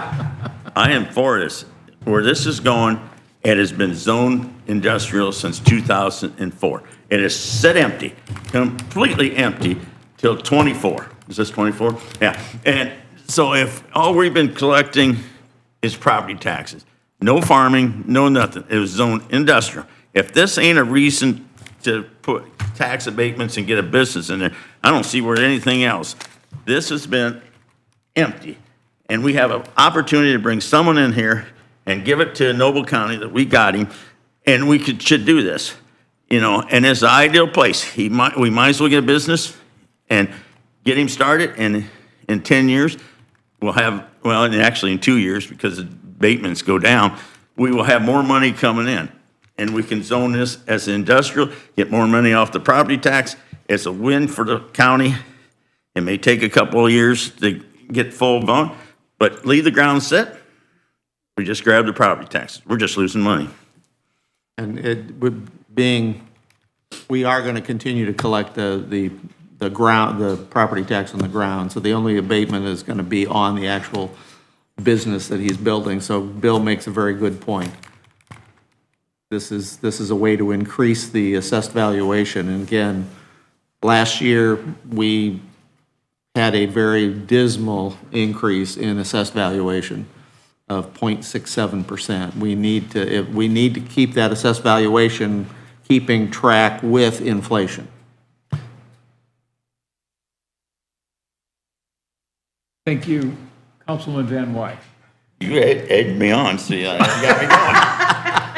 I am for this. Where this is going, it has been zoned industrial since 2004. It is set empty, completely empty till 24. Is this 24? Yeah. And So if all we've been collecting is property taxes, no farming, no nothing, it was zoned industrial. If this ain't a reason to put tax abatements and get a business in there, I don't see where anything else. This has been empty. And we have an opportunity to bring someone in here and give it to Noble County that we got him, and should do this. And it's the ideal place. We might as well get a business and get him started, and in 10 years, we'll have, well, and actually in 2 years, because the abatements go down, we will have more money coming in. And we can zone this as industrial, get more money off the property tax. It's a win for the county. It may take a couple of years to get full blown, but leave the ground set. We just grab the property taxes. We're just losing money. And it would being, we are going to continue to collect the property tax on the ground. So the only abatement is going to be on the actual business that he's building. So Bill makes a very good point. This is a way to increase the assessed valuation. And again, last year, we had a very dismal increase in assessed valuation of 0.67%. We need to keep that assessed valuation keeping track with inflation. Thank you, Councilman Van Wyk. You egged me on, so you got me going.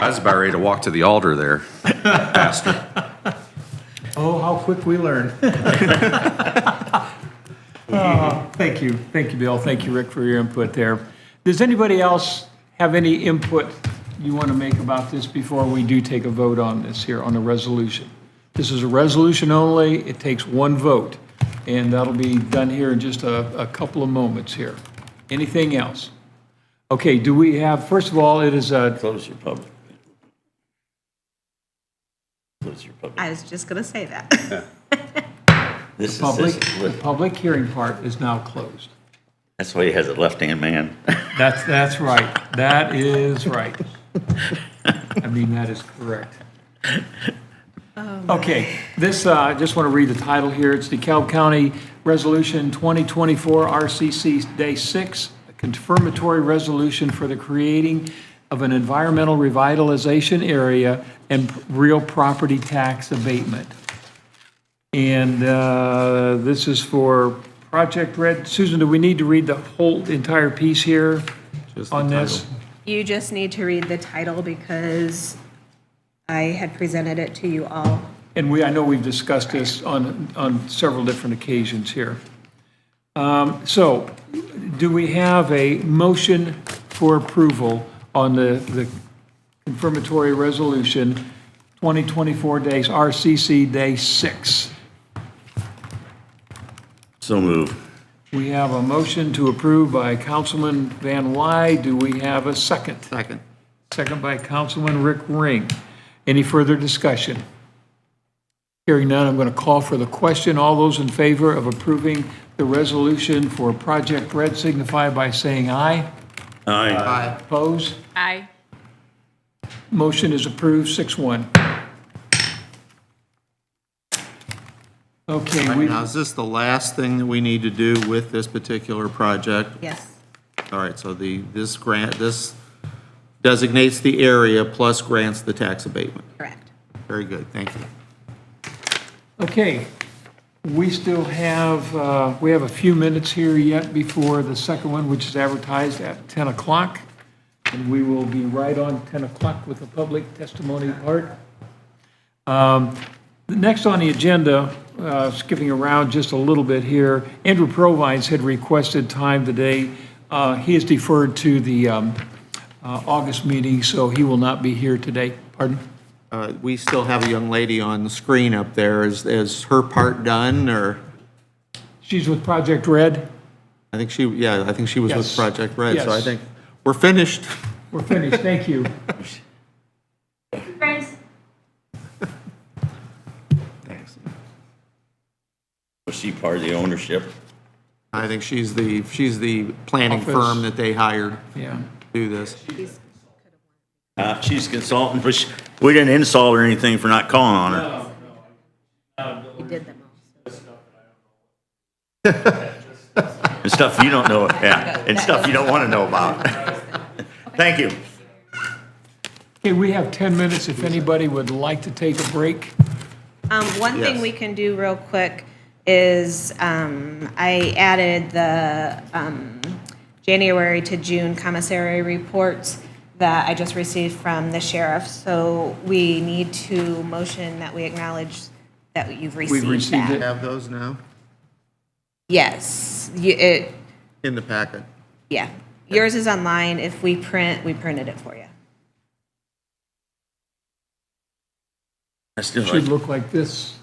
I was about ready to walk to the altar there, Pastor. Oh, how quick we learn. Thank you, Bill. Thank you, Rick, for your input there. Does anybody else have any input you want to make about this before we do take a vote on this here, on the resolution? This is a resolution only. It takes one vote, and that'll be done here in just a couple of moments here. Anything else? Okay, do we have, first of all, it is a... Close your public. Close your public. I was just going to say that. This the public hearing part is now closed. That's why he has a left-hand man. That's right. That is right. I mean, that is correct. Okay, this, I just want to read the title here. It's DeKalb County Resolution 2024 RCC Day 6, a confirmatory resolution for the creating of an environmental revitalization area and real property tax abatement. And this is for Project Red. Susan, do we need to read the whole entire piece here on this? You just need to read the title because I had presented it to you all. And I know we've discussed this on several different occasions here. So, do we have a motion for approval on the confirmatory resolution 2024 days RCC Day 6? So move. We have a motion to approve by Councilman Van Wy. Do we have a second? Second. Second by Councilman Rick Ring. Any further discussion? Hearing none, I'm going to call for the question. All those in favor of approving the resolution for Project Red signify by saying aye. Aye. Aye. Opposed? Aye. Motion is approved, 6-1. Okay, Now, is this the last thing that we need to do with this particular project? Yes. All right, so this designates the area plus grants the tax abatement. Correct. Very good, thank you. okay. We still have, we have a few minutes here yet before the second one, which is advertised at 10 o'clock. And we will be right on 10 o'clock with the public testimony part. Next on the agenda, skipping around just a little bit here, Andrew Provines had requested time today. He is deferred to the August meeting, so he will not be here today. Pardon? We still have a young lady on the screen up there. Is her part done, or? She's with Project Red. I think she was Yes. with Project Red, so I Yes. think we're finished. We're finished, thank you. Was she part of the ownership? I think she's the planning Office. firm that they hired Yeah. to do this. She's consultant, but we didn't install her or anything for not calling on her. You did them all. And stuff you don't know, yeah, and stuff you don't want to know about. Thank you. Okay, we have 10 minutes if anybody would like to take a break. One thing Yes. we can do real quick is, I added the, January to June commissary reports that I just received from the sheriff. So we need to motion that we acknowledge that you've received received that. it. Have those now Yes, in the packet. yeah. Yours is online. If we printed it for you. I still Should like, look like this.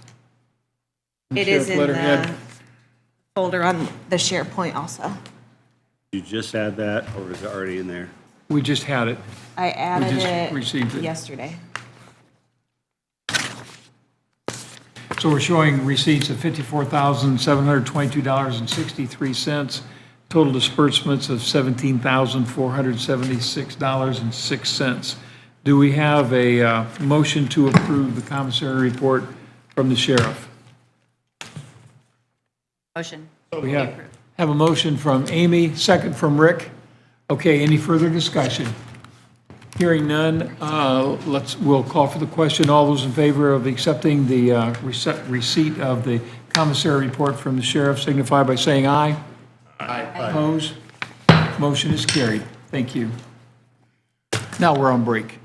It is Sheriff in letterhead. the folder on the SharePoint also. You just add that, or is it already in there? We just had it. I added just received it. it yesterday. So we're showing receipts of $54,722.63, total disbursements of $17,476.06. Do we have a motion to approve the commissary report from the sheriff? Motion. We have a motion from Amy, second from Rick. Okay, any further discussion? Hearing none, we'll call for the question. All those in favor of accepting the receipt of the commissary report from the sheriff signify by saying aye. Aye. Opposed? Motion is carried. Thank you. Now we're on break.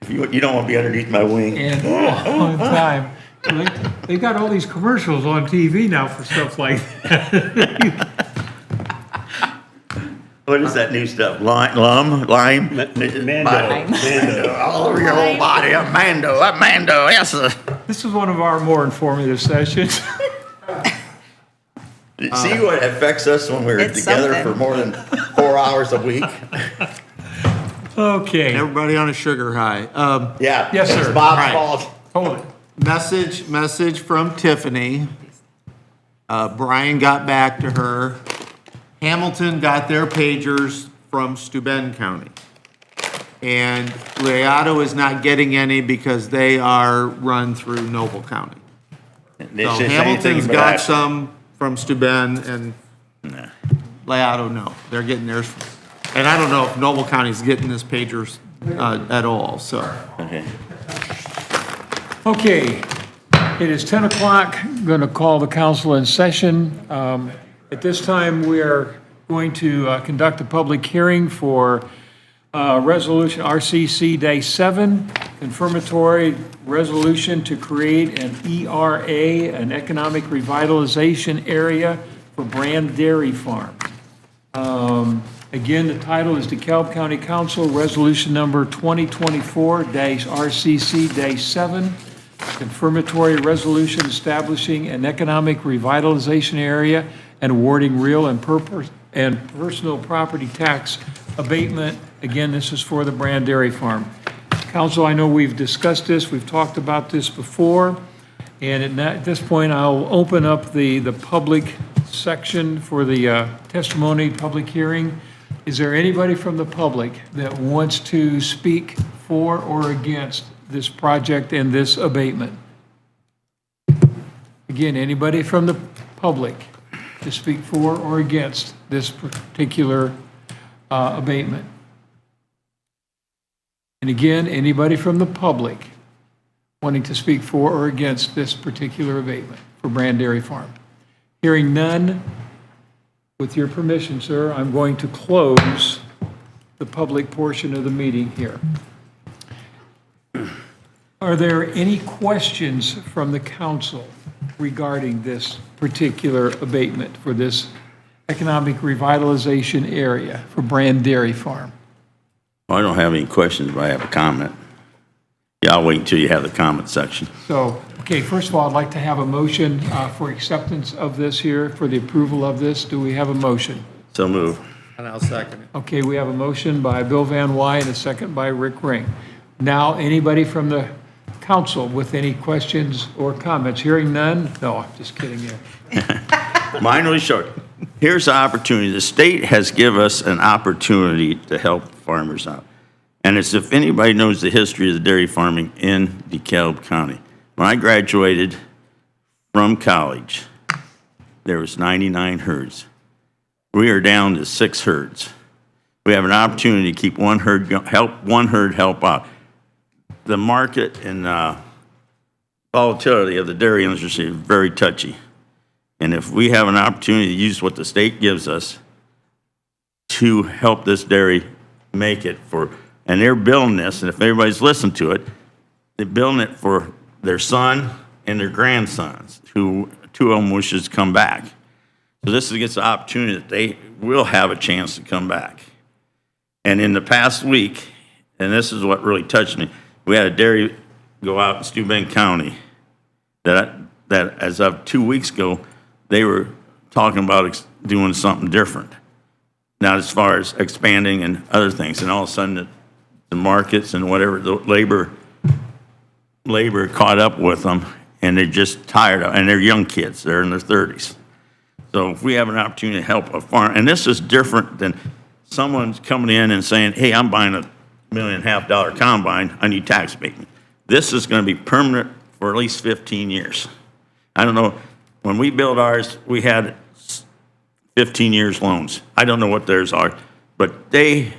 You don't want to be underneath my wing. And on time. They got all these commercials on TV now for stuff like that. What is that new stuff? Lime? Mando. All over your whole body. Mando, yes. This is one of our more informative sessions. See what affects us when we're It's together something. for more than 4 hours a week? Okay. Everybody on a sugar high. Yeah. Yes, sir. It's Bob's Right. fault. Hold it. Message from Tiffany. Brian got back to her. Hamilton got their pagers from Steuben County. And Legato is not getting any because they are run through Noble County. It's So just anything Hamilton's but got action. some from Steuben and Legato, no. They're getting theirs. And I don't know if Noble County's getting this pagers at all, so. Okay. Okay, it is 10 o'clock. I'm going to call the council in session. At this time, we are going to conduct a public hearing for Resolution RCC Day 7, confirmatory resolution to create an ERA, an Economic Revitalization Area for Brand Dairy Farm. Again, the title is DeKalb County Council Resolution Number 2024-RCC-7, confirmatory resolution establishing an economic revitalization area and awarding real and personal property tax abatement. Again, this is for the Brand Dairy Farm. Council, I know we've discussed this, we've talked about this before, and at this point, I'll open up the public section for the testimony, public hearing. Is there anybody from the public that wants to speak for or against this project and this abatement? Again, anybody from the public to speak for or against this particular abatement? And again, anybody from the public wanting to speak for or against this particular abatement for Brand Dairy Farm? Hearing none, with your permission, sir, I'm going to close the public portion of the meeting here. Are there any questions from the council regarding this particular abatement for this economic revitalization area for Brand Dairy Farm? I don't have any questions, but I have a comment. Yeah, I'll wait until you have the comment section. So, okay, first of all, I'd like to have a motion for acceptance of this here, for the approval of this. Do we have a motion? So move. And I'll second it. Okay, we have a motion by Bill Van Wy and a second by Rick Ring. Now, anybody from the council with any questions or comments? Hearing none? No, I'm just kidding you. Mine was short. Here's the opportunity. The state has given us an opportunity to help farmers out. And it's if anybody knows the history of the dairy farming in DeKalb County. When I graduated from college, there was 99 herds. We are down to 6 herds. We have an opportunity to keep one herd, help out. The market and volatility of the dairy industry is very touchy. And if we have an opportunity to use what the state gives us to help this dairy make it for, and they're building this, and if everybody's listened to it, they're building it for their son and their grandsons, who 2 of them wishes to come back. So this gets the opportunity that they will have a chance to come back. And in the past week, and this is what really touched me, we had a dairy go out in Steuben County that as of 2 weeks ago, they were talking about doing something different. Now, as far as expanding and other things, and all of a sudden the markets and whatever, the labor caught up with them, and they're just tired of, and they're young kids, they're in their 30s. So if we have an opportunity to help a farm, and this is different than someone's coming in and saying, hey, I'm buying $1.5 million combine, I need tax abatement. This is going to be permanent for at least 15 years. I don't know, when we built ours, we had 15 years loans. I don't know what theirs are, but they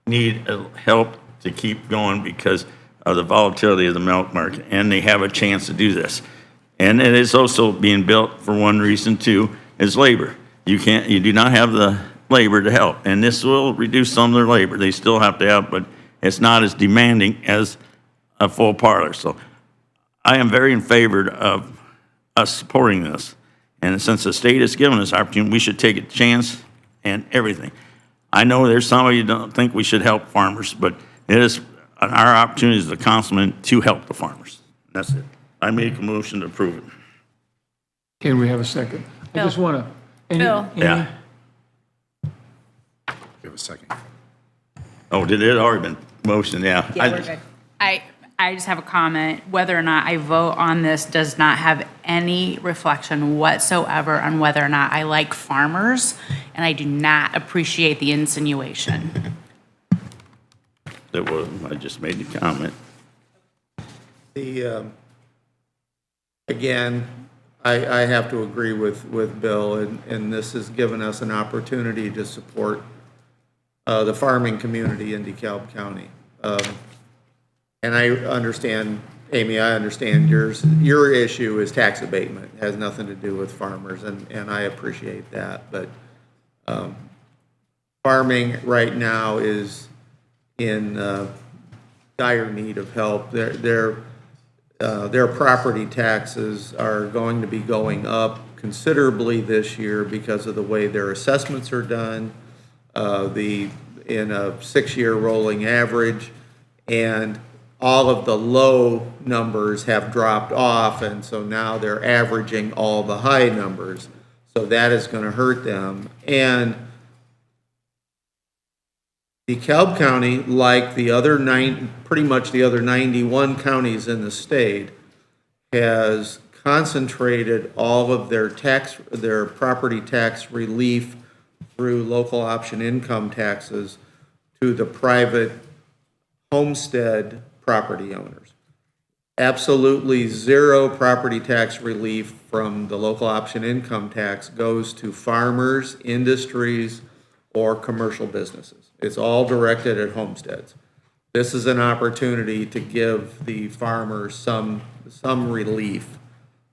need help to keep going because of the volatility of the milk market, and they have a chance to do this. And it is also being built for one reason too, is labor. You do not have the labor to help, and this will reduce some of their labor. They still have to have, but it's not as demanding as a full parlor. So I am very in favor of us supporting this. And since the state has given us opportunity, we should take a chance and everything. I know there's some of you don't think we should help farmers, but it is our opportunity as a councilman to help the farmers. That's it. I make a motion to approve it. Can we have a second? I just want to. Bill. Yeah. Give a second. Oh, did it already been motioned? Yeah. Yeah, we're good. I just have a comment. Whether or not I vote on this does not have any reflection whatsoever on whether or not I like farmers, and I do not appreciate the insinuation. I just made the comment. Again, I have to agree with Bill, and this has given us an opportunity to support the farming community in DeKalb County. And I understand, Amy, I understand your issue is tax abatement. It has nothing to do with farmers, and I appreciate that. But farming right now is in dire need of help. Their property taxes are going to be going up considerably this year because of the way their assessments are done, in a 6-year rolling average, and all of the low numbers have dropped off, and so now they're averaging all the high numbers. So that is going to hurt them. And DeKalb County, like the other pretty much the other 91 counties in the state, has concentrated all of their property tax relief through local option income taxes to the private homestead property owners. Absolutely zero property tax relief from the local option income tax goes to farmers, industries, or commercial businesses. It's all directed at homesteads. This is an opportunity to give the farmer some relief,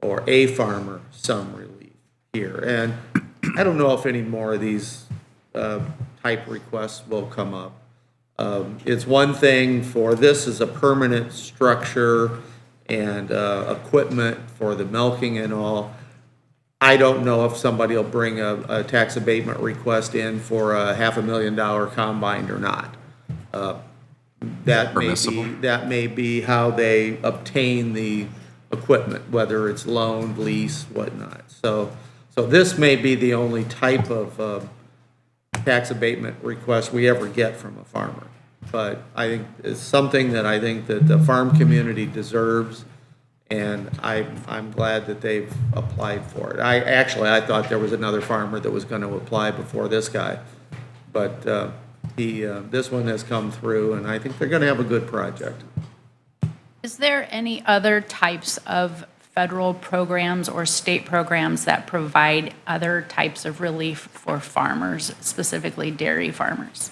or a farmer some relief here. And I don't know if any more of these type requests will come up. It's one thing for this as a permanent structure and equipment for the milking and all. I don't know if somebody will bring a tax abatement request in for a $500,000 combine or not. That may be how they obtain the equipment, whether it's loaned, lease, whatnot. So this may be the only type of tax abatement request we ever get from a farmer. But I think it's something that I think that the farm community deserves, and I'm glad that they've applied for it. I thought there was another farmer that was going to apply before this guy, but this one has come through, and I think they're going to have a good project. Is there any other types of federal programs or state programs that provide other types of relief for farmers, specifically dairy farmers?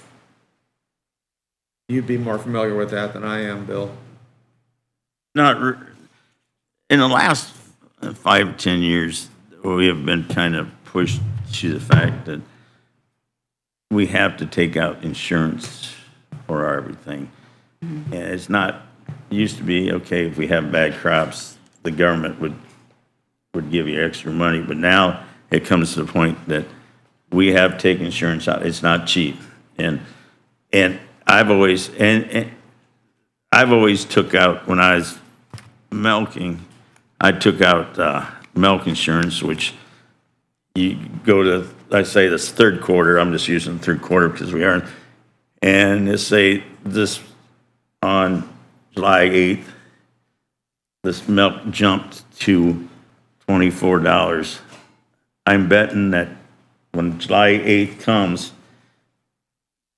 You'd be more familiar with that than I am, Bill. In the last 5 or 10 years, we have been kind of pushed to the fact that we have to take out insurance for everything. And it's not, it used to be, okay, if we have bad crops, the government would give you extra money, but now it comes to the point that we have to take insurance out. It's not cheap. And I've always took out, when I was milking, I took out milk insurance, which you go to, I say this third quarter, I'm just using third quarter because we are, and let's say this on July 8th, this milk jumped to $24. I'm betting that when July 8th comes,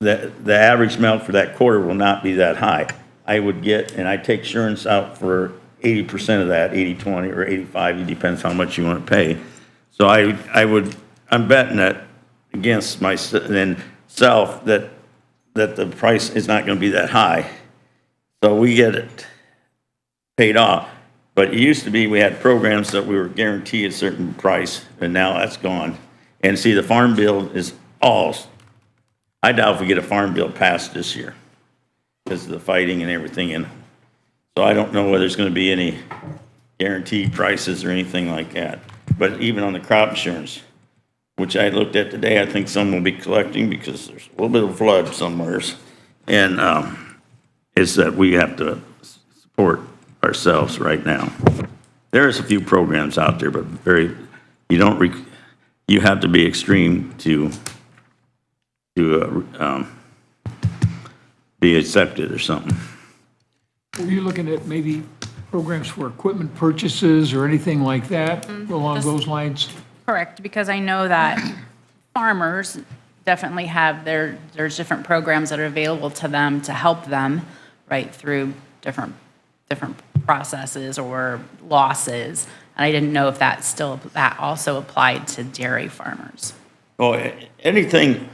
that the average milk for that quarter will not be that high. I would get, and I take insurance out for 80% of that, 80-20 or 85, it depends how much you want to pay. So I'm betting that against myself that the price is not going to be that high. So we get it paid off. But it used to be we had programs that we were guaranteed a certain price, and now that's gone. And see, the farm bill is I doubt if we get a farm bill passed this year. because of the fighting and everything. And so I don't know whether there's going to be any guaranteed prices or anything like that. But even on the crop insurance, which I looked at today, I think some will be collecting because there's a little bit of flood somewheres. And is that we have to support ourselves right now. There's a few programs out there, but you have to be extreme to be accepted or something. Were you looking at maybe programs for equipment purchases or anything like that along those lines? Correct, because I know that farmers definitely have there's different programs that are available to them to help them, right, through different processes or losses. And I didn't know if that also applied to dairy farmers. Well, anything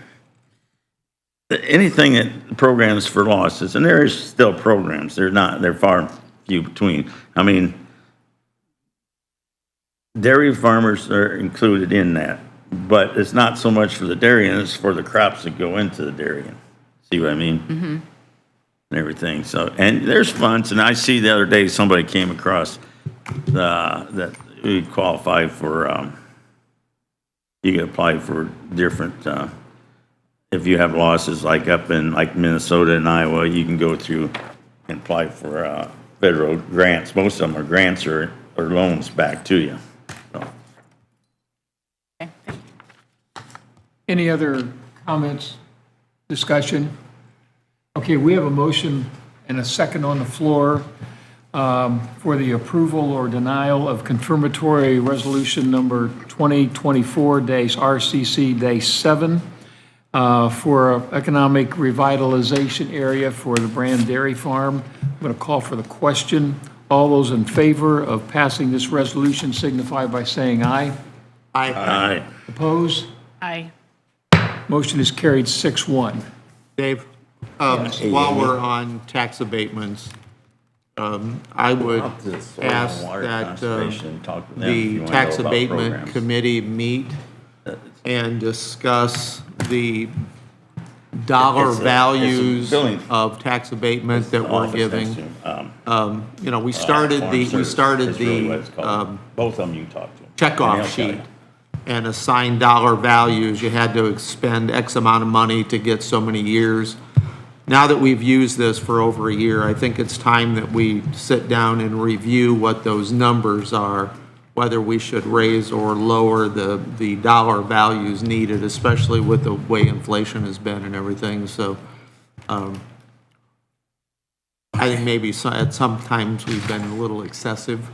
that programs for losses, and there is still programs, they're far few between. I mean, dairy farmers are included in that, but it's not so much for the dairying, it's for the crops that go into the dairying. See what I mean? Mm-hmm. And everything. So, and there's funds, and I see the other day somebody came across that we qualify for, you can apply for different, if you have losses like up in like Minnesota and Iowa, you can go through and apply for federal grants. Most of them are grants or loans back to you. So. Any other comments, discussion? Okay, we have a motion and a second on the floor for the approval or denial of confirmatory resolution number 2024-RCC-7 for economic revitalization area for the Brand Dairy Farm. I'm going to call for the question. All those in favor of passing this resolution signify by saying aye. Aye. Opposed? Aye. Motion is carried 6-1. Dave, while we're on tax abatements, I would ask that the tax abatement committee meet and discuss the dollar values of tax abatement that we're giving. You know, we started the both of them you can talk to. checkoff sheet and assign dollar values. You had to expend X amount of money to get so many years. Now that we've used this for over a year, I think it's time that we sit down and review what those numbers are, whether we should raise or lower the dollar values needed, especially with the way inflation has been and everything. So I think maybe at some times we've been a little excessive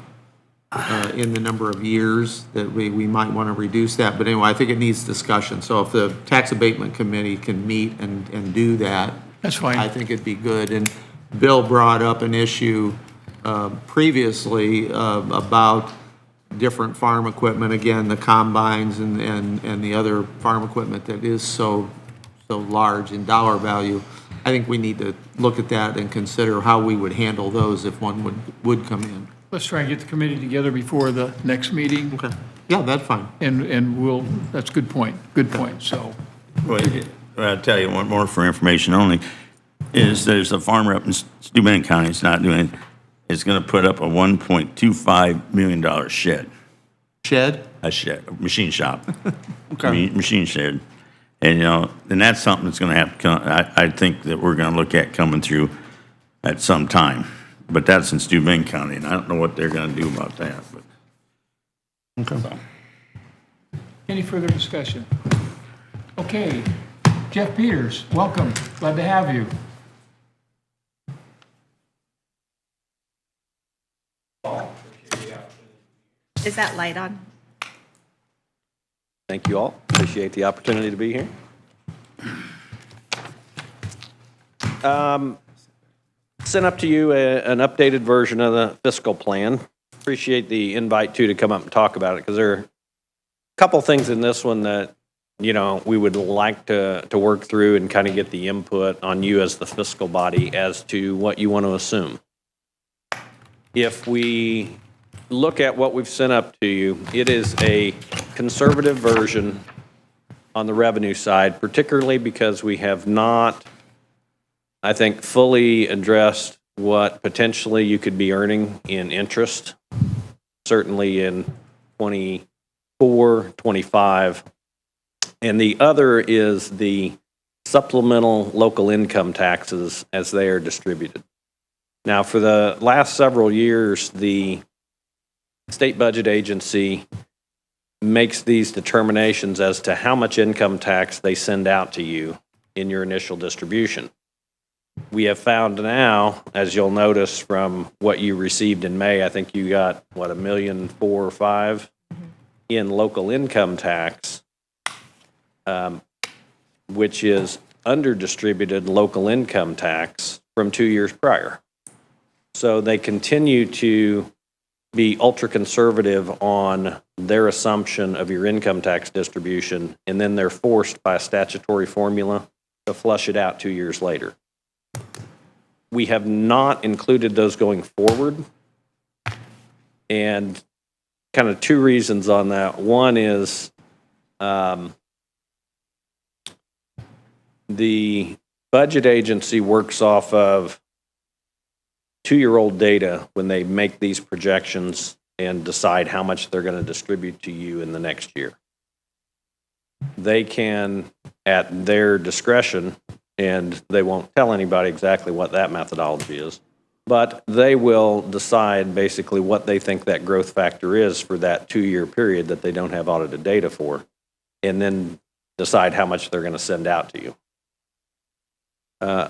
in the number of years that we might want to reduce that. But anyway, I think it needs discussion. So if the tax abatement committee can meet and do that, That's fine. I think it'd be good. And Bill brought up an issue previously about different farm equipment, again, the combines and the other farm equipment that is so large in dollar value. I think we need to look at that and consider how we would handle those if one would come in. Let's try and get the committee together before the next meeting. Okay. Yeah, that's fine. And we'll, that's a good point, so. Well, I'll tell you one more for information only, is there's a farmer up in Steuben County, it's not doing, it's gonna put up a $1.25 million shed. Shed? A shed, a machine shop. Okay. Machine shed. And, you know, and that's something that's gonna have to come, I think that we're gonna look at coming through at some time. But that's in Steuben County, and I don't know what they're gonna do about that, but. Okay. So. Any further discussion? Okay, Jeff Peters, welcome, glad to have you. Is that light on? Thank you all. Appreciate the opportunity to be here. Sent up to you an updated version of the fiscal plan. Appreciate the invite too to come up and talk about it because there are a couple things in this one that, you know, we would like to work through and kind of get the input on you as the fiscal body as to what you want to assume. If we look at what we've sent up to you, it is a conservative version on the revenue side, particularly because we have not I think fully addressed what potentially you could be earning in interest, certainly in 24, 25. And the other is the supplemental local income taxes as they are distributed. Now, for the last several years, the state budget agency makes these determinations as to how much income tax they send out to you in your initial distribution. We have found now, as you'll notice from what you received in May, I think you got, what, $1,400,000 or $1,500,000 in local income tax, which is under-distributed local income tax from 2 years prior. So they continue to be ultra-conservative on their assumption of your income tax distribution, and then they're forced by a statutory formula to flush it out 2 years later. We have not included those going forward, and kind of two reasons on that. One is the budget agency works off of 2-year-old data when they make these projections and decide how much they're going to distribute to you in the next year. They can, at their discretion, and they won't tell anybody exactly what that methodology is, but they will decide basically what they think that growth factor is for that 2-year period that they don't have audited data for, and then decide how much they're going to send out to you.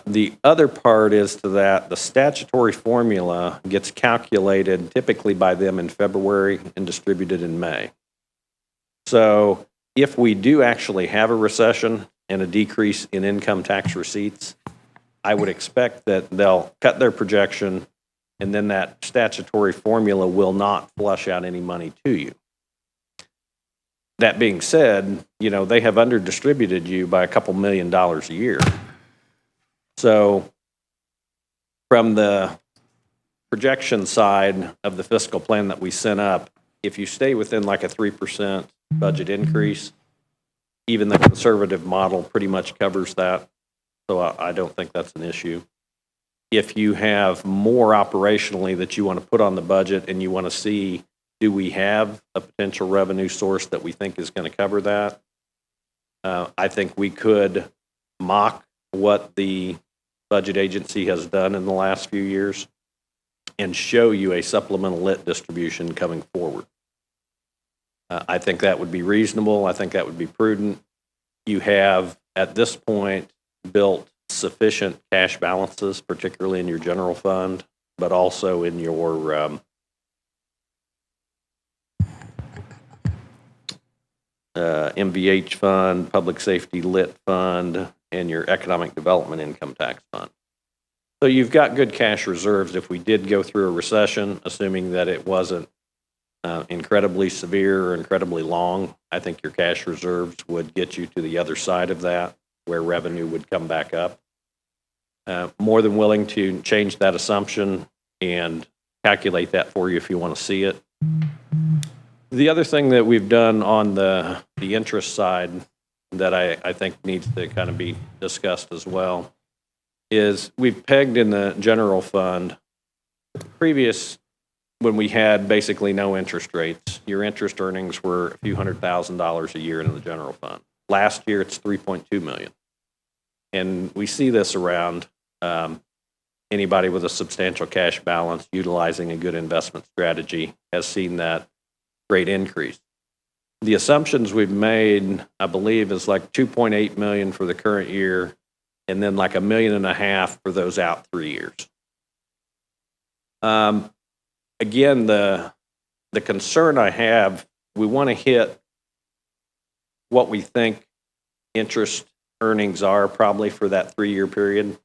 The other part is to that the statutory formula gets calculated typically by them in February and distributed in May. So if we do actually have a recession and a decrease in income tax receipts, I would expect that they'll cut their projection, and then that statutory formula will not flush out any money to you. That being said, you know, they have under-distributed you by a couple $1 million a year. So from the projection side of the fiscal plan that we sent up, if you stay within like a 3% budget increase, even the conservative model pretty much covers that. So I don't think that's an issue. If you have more operationally that you want to put on the budget and you want to see, do we have a potential revenue source that we think is going to cover that? I think we could mock what the budget agency has done in the last few years and show you a supplemental lit distribution coming forward. I think that would be reasonable. I think that would be prudent. You have, at this point, built sufficient cash balances, particularly in your general fund, but also in your MVH fund, public safety lit fund, and your economic development income tax fund. So you've got good cash reserves if we did go through a recession, assuming that it wasn't incredibly severe or incredibly long. I think your cash reserves would get you to the other side of that, where revenue would come back up. More than willing to change that assumption and calculate that for you if you want to see it. The other thing that we've done on the interest side that I think needs to kind of be discussed as well is we've pegged in the general fund previous, when we had basically no interest rates, your interest earnings were a few $100,000 a year in the general fund. Last year, it's $3.2 million. And we see this around anybody with a substantial cash balance utilizing a good investment strategy has seen that great increase. The assumptions we've made, I believe, is like $2.8 million for the current year, and then like $1.5 million for those out 3 years. Again, the concern I have, we want to hit what we think interest earnings are probably for that 3-year period.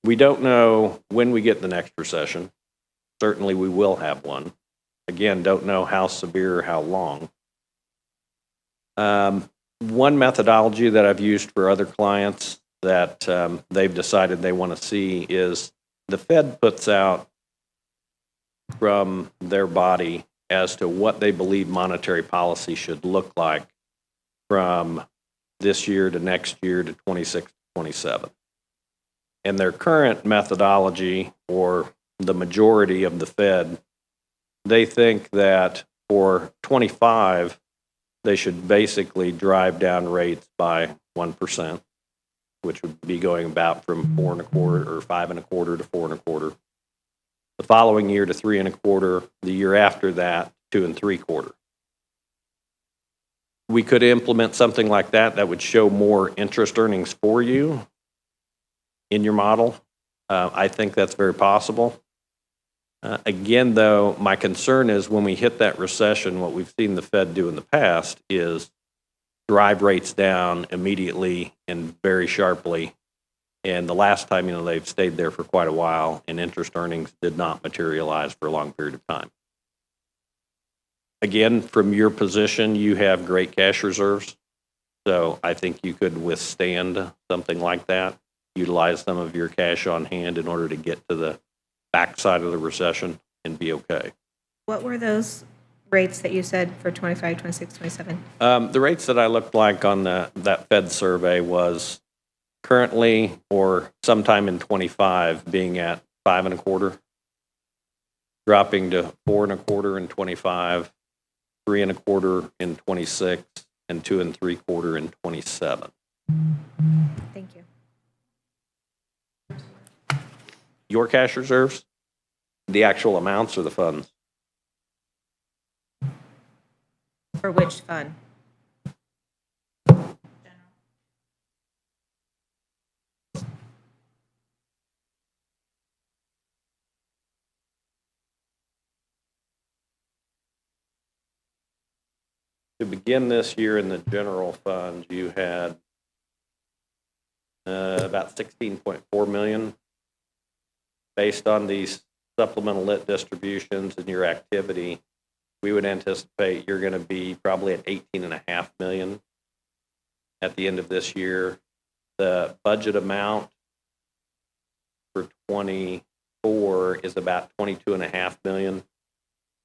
We don't know when we get the next recession. Certainly we will have one. Again, don't know how severe or how long. One methodology that I've used for other clients that they've decided they want to see is the Fed puts out from their body as to what they believe monetary policy should look like from this year to next year to 26 to 27. And their current methodology, or the majority of the Fed, they think that for 25, they should basically drive down rates by 1%, which would be going about from 4.25 or 5.25 to 4.25. The following year to 3.25. The year after that, 2.75. We could implement something like that that would show more interest earnings for you in your model. I think that's very possible. Again, though, my concern is when we hit that recession, what we've seen the Fed do in the past is drive rates down immediately and very sharply. And the last time, they've stayed there for quite a while, and interest earnings did not materialize for a long period of time. Again, from your position, you have great cash reserves. So I think you could withstand something like that, utilize some of your cash on hand in order to get to the backside of the recession and be okay. What were those rates that you said for 25, 26, 27? The rates that I looked like on that Fed survey was currently or sometime in 25 being at 5.25, dropping to 4.25 in 25, 3.25 in 26, and 2.75 in 27. Thank you. Your cash reserves, the actual amounts or the funds? For which fund? To begin this year in the general fund, you had about 16.4 million. Based on these supplemental lit distributions and your activity, we would anticipate you're going to be probably at 18.5 million at the end of this year. The budget amount for 24 is about 22.5 million.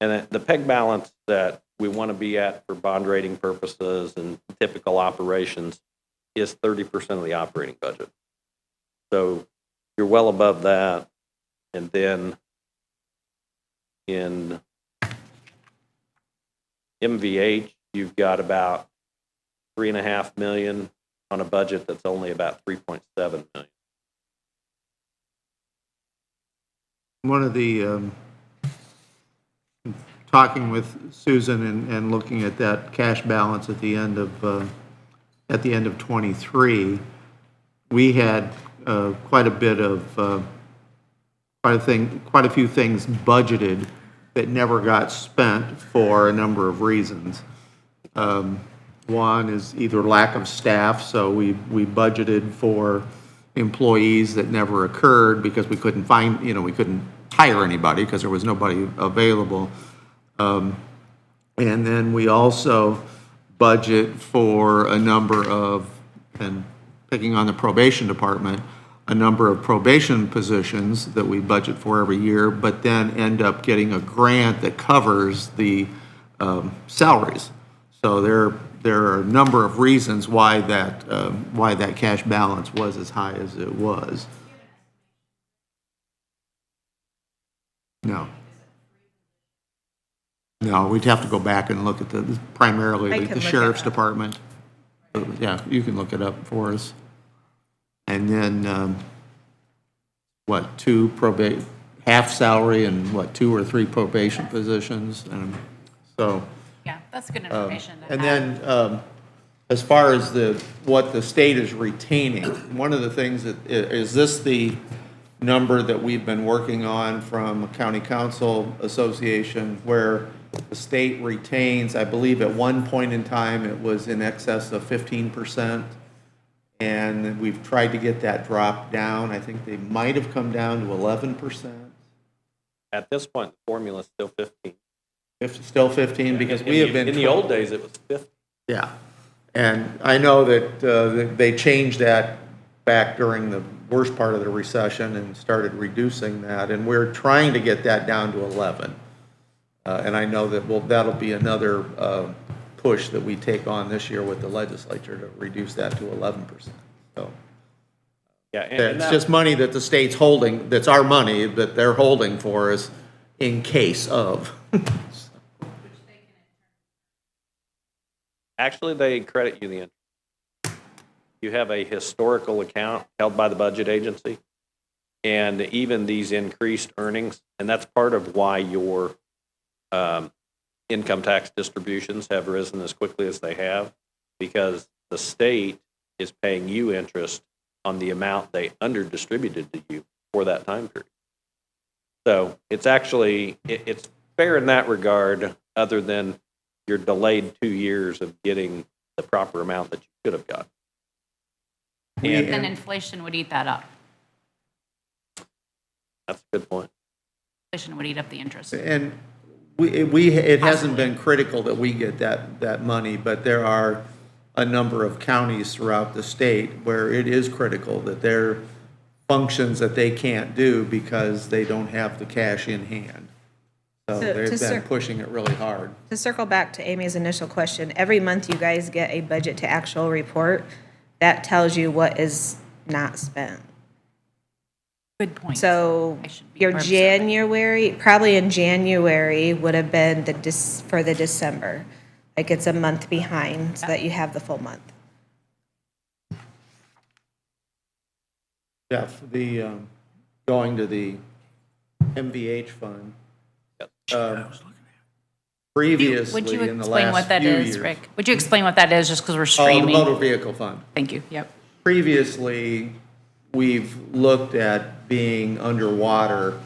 And the PEG balance that we want to be at for bond rating purposes and typical operations is 30% of the operating budget. So you're well above that. And then in MVH, you've got about 3.5 million on a budget that's only about 3.7 million. One of the, talking with Susan and looking at that cash balance at the end of 23, we had quite a few things budgeted that never got spent for a number of reasons. One is either lack of staff, so we budgeted for employees that never occurred because we couldn't find, we couldn't hire anybody because there was nobody available. And then we also budget for a number of, and picking on the probation department, a number of probation positions that we budget for every year, but then end up getting a grant that covers the salaries. So there are a number of reasons why that cash balance was as high as it was. No, we'd have to go back and look at primarily the sheriff's department. Yeah, you can look it up for us. And then, half salary and 2 or 3 probation positions, and so. Yeah, that's good information to And have. then, as far as what the state is retaining, one of the things is this the number that we've been working on from County Council Association, where the state retains, I believe at one point in time, it was in excess of 15%. And we've tried to get that dropped down. I think they might have come down to 11%. At this point, the formula is still 15. Still 15, because we have been. In the old days, it was 50. Yeah. And I know that they changed that back during the worst part of the recession and started reducing that. And we're trying to get that down to 11. And I know that that'll be another push that we take on this year with the legislature to reduce that to 11%. So Yeah, and It's that- just money that the state's holding, that's our money, that they're holding for us in case of. Actually, they credit you the interest. You have a historical account held by the budget agency, and even these increased earnings, and that's part of why your income tax distributions have risen as quickly as they have, because the state is paying you interest on the amount they under-distributed to you for that time period. So it's actually, it's fair in that regard, other than you're delayed 2 years of getting the proper amount that you should have got. And Then inflation would eat that up. that's a good point. Inflation would eat up the interest. And it hasn't been critical that we get that money, but there are a number of counties throughout the state where it is critical that there are functions that they can't do because they don't have the cash in hand. So So they've to been cer- pushing it really hard. To circle back to Amy's initial question, every month you guys get a budget to actual report that tells you what is not spent. Good point. So I should be your more observant. January, probably in January would have been for the December. Like it's a month behind so that you have the full month. Jeff, going to the MVH fund. Previously, Would you in the explain what last that few is, years. Rick? Would you explain what that is, just because we're Oh, the streaming? motor vehicle fund. Thank you, yep. Previously, we've looked at being underwater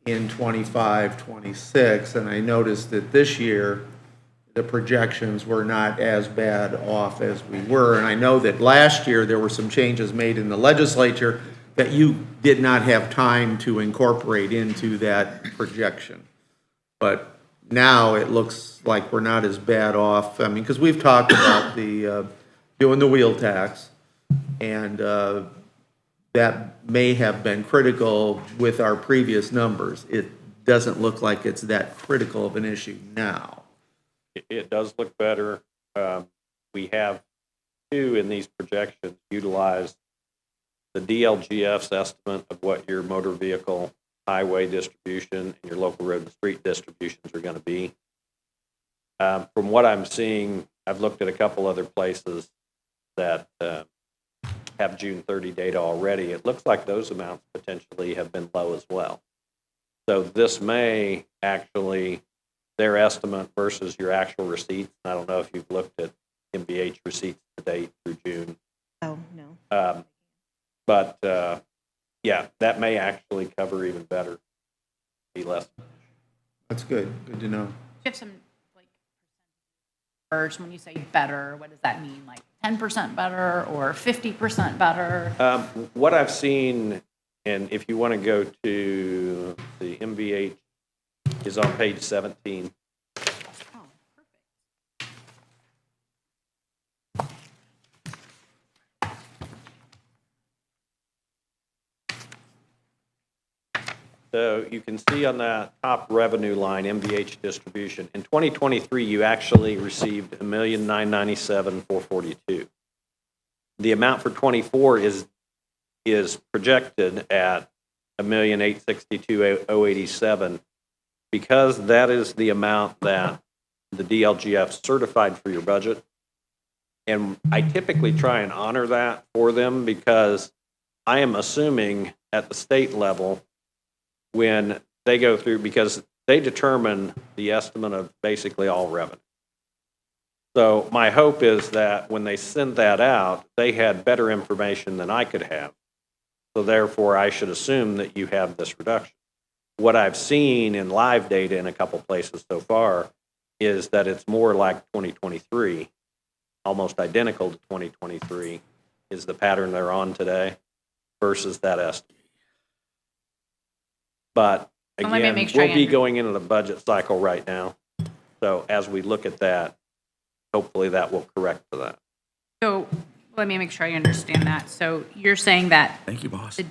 in 25, 26, and I noticed that this year, the projections were not as bad off as we were. And I know that last year, there were some changes made in the legislature that you did not have time to incorporate into that projection. But now it looks like we're not as bad off. I mean, because we've talked about doing the wheel tax, and that may have been critical with our previous numbers. It doesn't look like it's that critical of an issue now. It does look better. We have two in these projections utilized the DLGF's estimate of what your motor vehicle highway distribution and your local road and street distributions are going to be. From what I'm seeing, I've looked at a couple other places that have June 30 data already. It looks like those amounts potentially have been low as well. So this may actually, their estimate versus your actual receipts, I don't know if you've looked at MVH receipts to date through June. Oh, no. But yeah, that may actually cover even better, be less. That's good. Good to know. Do you have some, like, percentage when you say better, what does that mean? Like 10% better or 50% better? What I've seen, and if you want to go to the MVH, is on page 17. Oh, perfect. So you can see on that top revenue line, MVH distribution, in 2023, you actually received $1,997,442. The amount for 24 is projected at $1,862,087, because that is the amount that the DLGF certified for your budget. And I typically try and honor that for them, because I am assuming at the state level, when they go through, because they determine the estimate of basically all revenue. So my hope is that when they send that out, they had better information than I could have. So therefore, I should assume that you have this reduction. What I've seen in live data in a couple places so far is that it's more like 2023, almost identical to 2023 is the pattern they're on today versus that estimate. But Well, let me again, make sure I we'll be under- going into the budget cycle right now. So as we look at that, hopefully that will correct to that. So let me make sure I understand that. So you're saying that Thank you, boss. the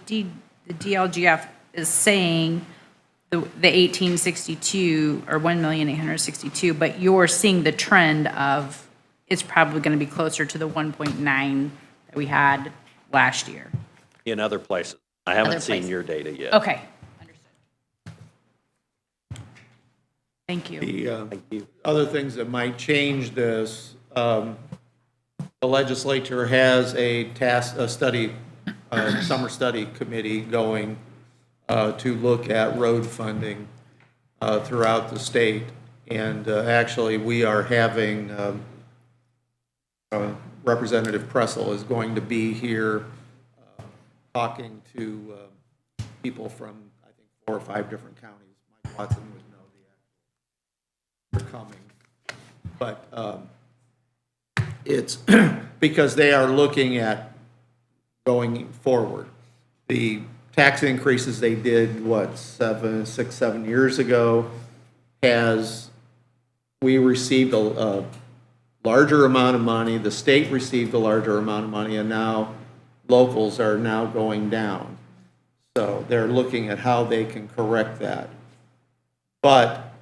DLGF is saying the 1862 or 1,862, but you're seeing the trend of it's probably going to be closer to the 1.9 that we had last year. in other places. I haven't Other seen places. your data yet. Okay, understood. Thank you. The other things that might change this, the legislature has a summer study committee going to look at road funding throughout the state. And actually, we are having, Representative Pressel is going to be here talking to people from, I think, 4 or 5 different counties. Mike Watson would know they're coming. But it's because they are looking at going forward. The tax increases they did, 6, 7 years ago, we received a larger amount of money, the state received a larger amount of money, and now locals are now going down. So they're looking at how they can correct that. But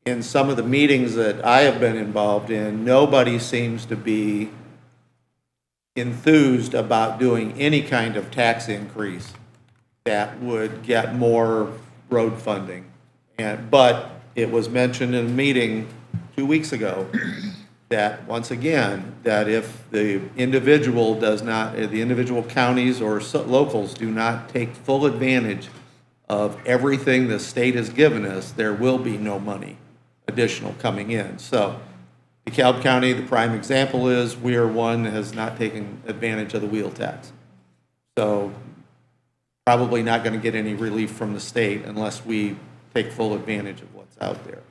in some of the meetings that I have been involved in, nobody seems to be enthused about doing any kind of tax increase that would get more road funding. But it was mentioned in a meeting 2 weeks ago that, once again, that if the individual counties or locals do not take full advantage of everything the state has given us, there will be no money additional coming in. So DeKalb County, the prime example is we are one that has not taken advantage of the wheel tax. So probably not going to get any relief from the state unless we take full advantage of what's out there.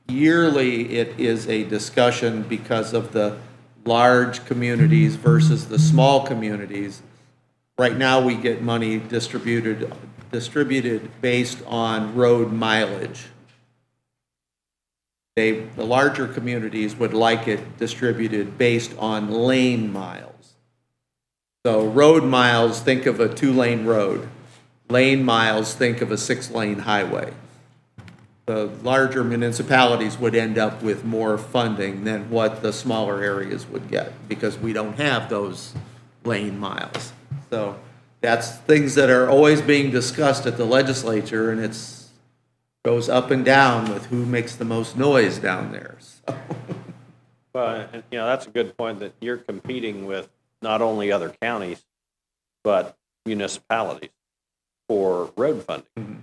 Yearly, it is a discussion because of the large communities versus the small communities. Right now, we get money distributed based on road mileage. The larger communities would like it distributed based on lane miles. So road miles, think of a 2-lane road. Lane miles, think of a 6-lane highway. The larger municipalities would end up with more funding than what the smaller areas would get because we don't have those lane miles. So that's things that are always being discussed at the legislature, and it's goes up and down with who makes the most noise down there. So. Well, and, that's a good point that you're competing with not only other counties, but municipalities for road funding. Mm-hmm.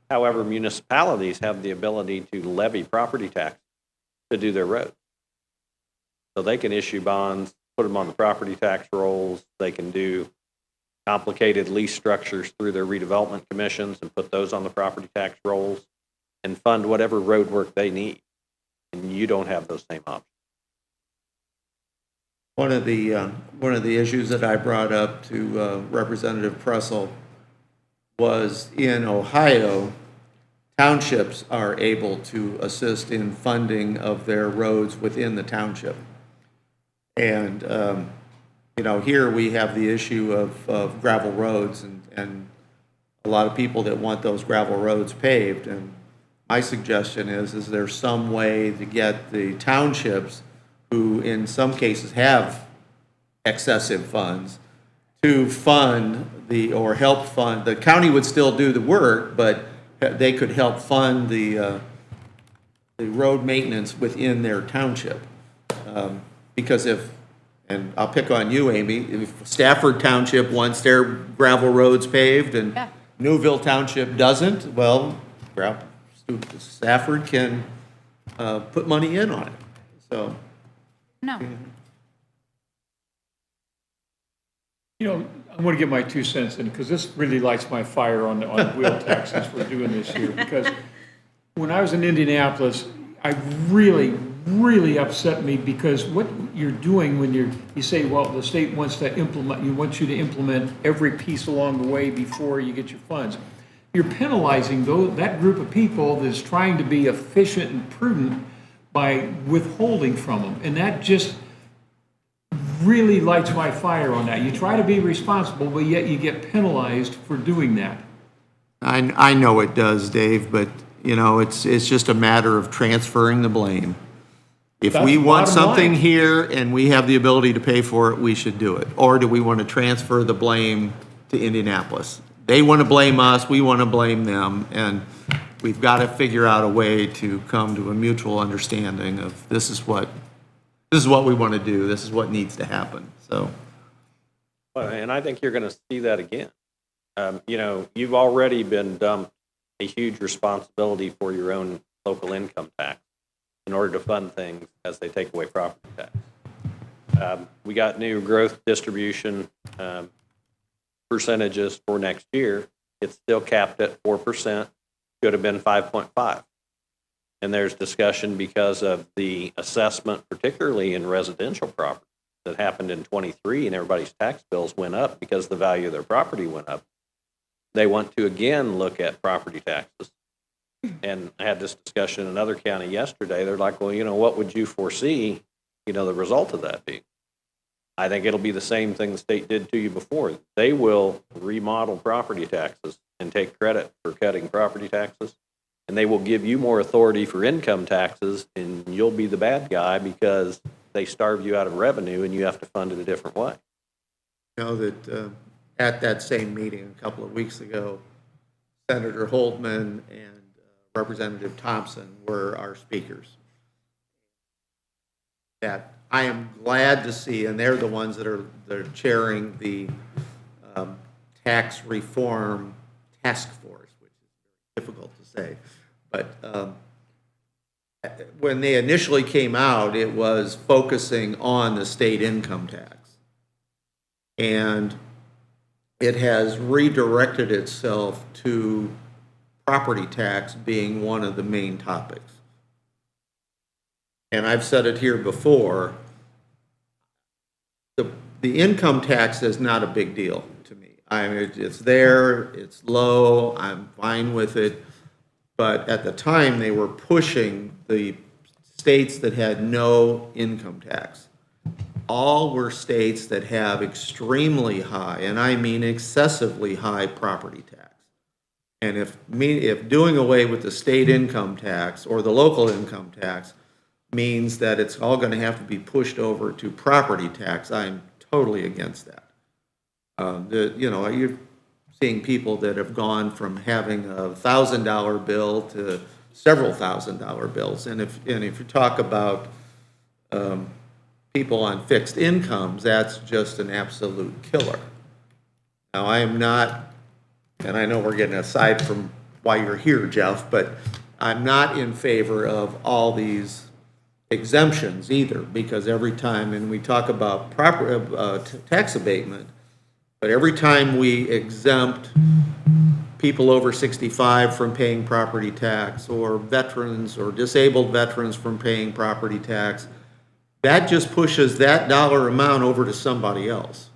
However, municipalities have the ability to levy property tax to do their roads. So they can issue bonds, put them on the property tax rolls. They can do complicated lease structures through their redevelopment commissions and put those on the property tax rolls and fund whatever road work they need. And you don't have those same options. One of the issues that I brought up to Representative Pressel was in Ohio, townships are able to assist in funding of their roads within the township. And, here we have the issue of gravel roads and a lot of people that want those gravel roads paved. And my suggestion is there some way to get the townships, who in some cases have excessive funds, to fund or help fund, the county would still do the work, but they could help fund the road maintenance within their township. Because and I'll pick on you, Amy, if Stafford Township wants their gravel roads paved and Newville Township doesn't, well, Stafford can put money in on it, so. No. I want to get my 2 cents in, because this really lights my fire on wheel tax since we're doing this here. Because when I was in Indianapolis, I really upset me, because what you're doing when you say, well, the state wants you to implement every piece along the way before you get your funds. You're penalizing that group of people that's trying to be efficient and prudent by withholding from them. And that just really lights my fire on that. You try to be responsible, but yet you get penalized for doing that. I know it does, Dave, but, it's just a matter of transferring the blame. If That's we want bottom something line. here and we have the ability to pay for it, we should do it. Or do we want to transfer the blame to Indianapolis? They want to blame us, we want to blame them, and we've got to figure out a way to come to a mutual understanding of this is what we want to do, this is what needs to happen, so. Well, and I think you're going to see that again. You know, you've already been dumped a huge responsibility for your own local income tax in order to fund things as they take away property tax. We got new growth distribution percentages for next year. It's still capped at 4%, should have been 5.5. And there's discussion because of the assessment, particularly in residential property, that happened in '23, and everybody's tax bills went up because the value of their property went up. They want to again look at property taxes. And I had this discussion in another county yesterday. They're like, well, you know, what would you foresee, you know, the result of that being? I think it'll be the same thing the state did to you before. They will remodel property taxes and take credit for cutting property taxes. And they will give you more authority for income taxes, and you'll be the bad guy because they starve you out of revenue and you have to fund it a different way. You know that at that same meeting a couple of weeks ago, Senator Holtman and Representative Thompson were our speakers. That I am glad to see, and they're the ones that are chairing the tax reform task force, which is difficult to say. But when they initially came out, it was focusing on the state income tax. And it has redirected itself to property tax being one of the main topics. And I've said it here before, the income tax is not a big deal to me. I mean, it's there, it's low, I'm fine with it. But at the time, they were pushing the states that had no income tax. All were states that have extremely high, and I mean excessively high property tax. And if doing away with the state income tax or the local income tax means that it's all going to have to be pushed over to property tax, I'm totally against that. You know, you're seeing people that have gone from having a $1,000 bill to several $1,000 bills, and if you talk about people on fixed incomes, that's just an absolute killer. Now, I am not, and I know we're getting aside from why you're here, Jeff, but I'm not in favor of all these exemptions either, because every time, and we talk about tax abatement, but every time we exempt people over 65 from paying property tax, or veterans or disabled veterans from paying property tax, that just pushes that dollar amount over to somebody else.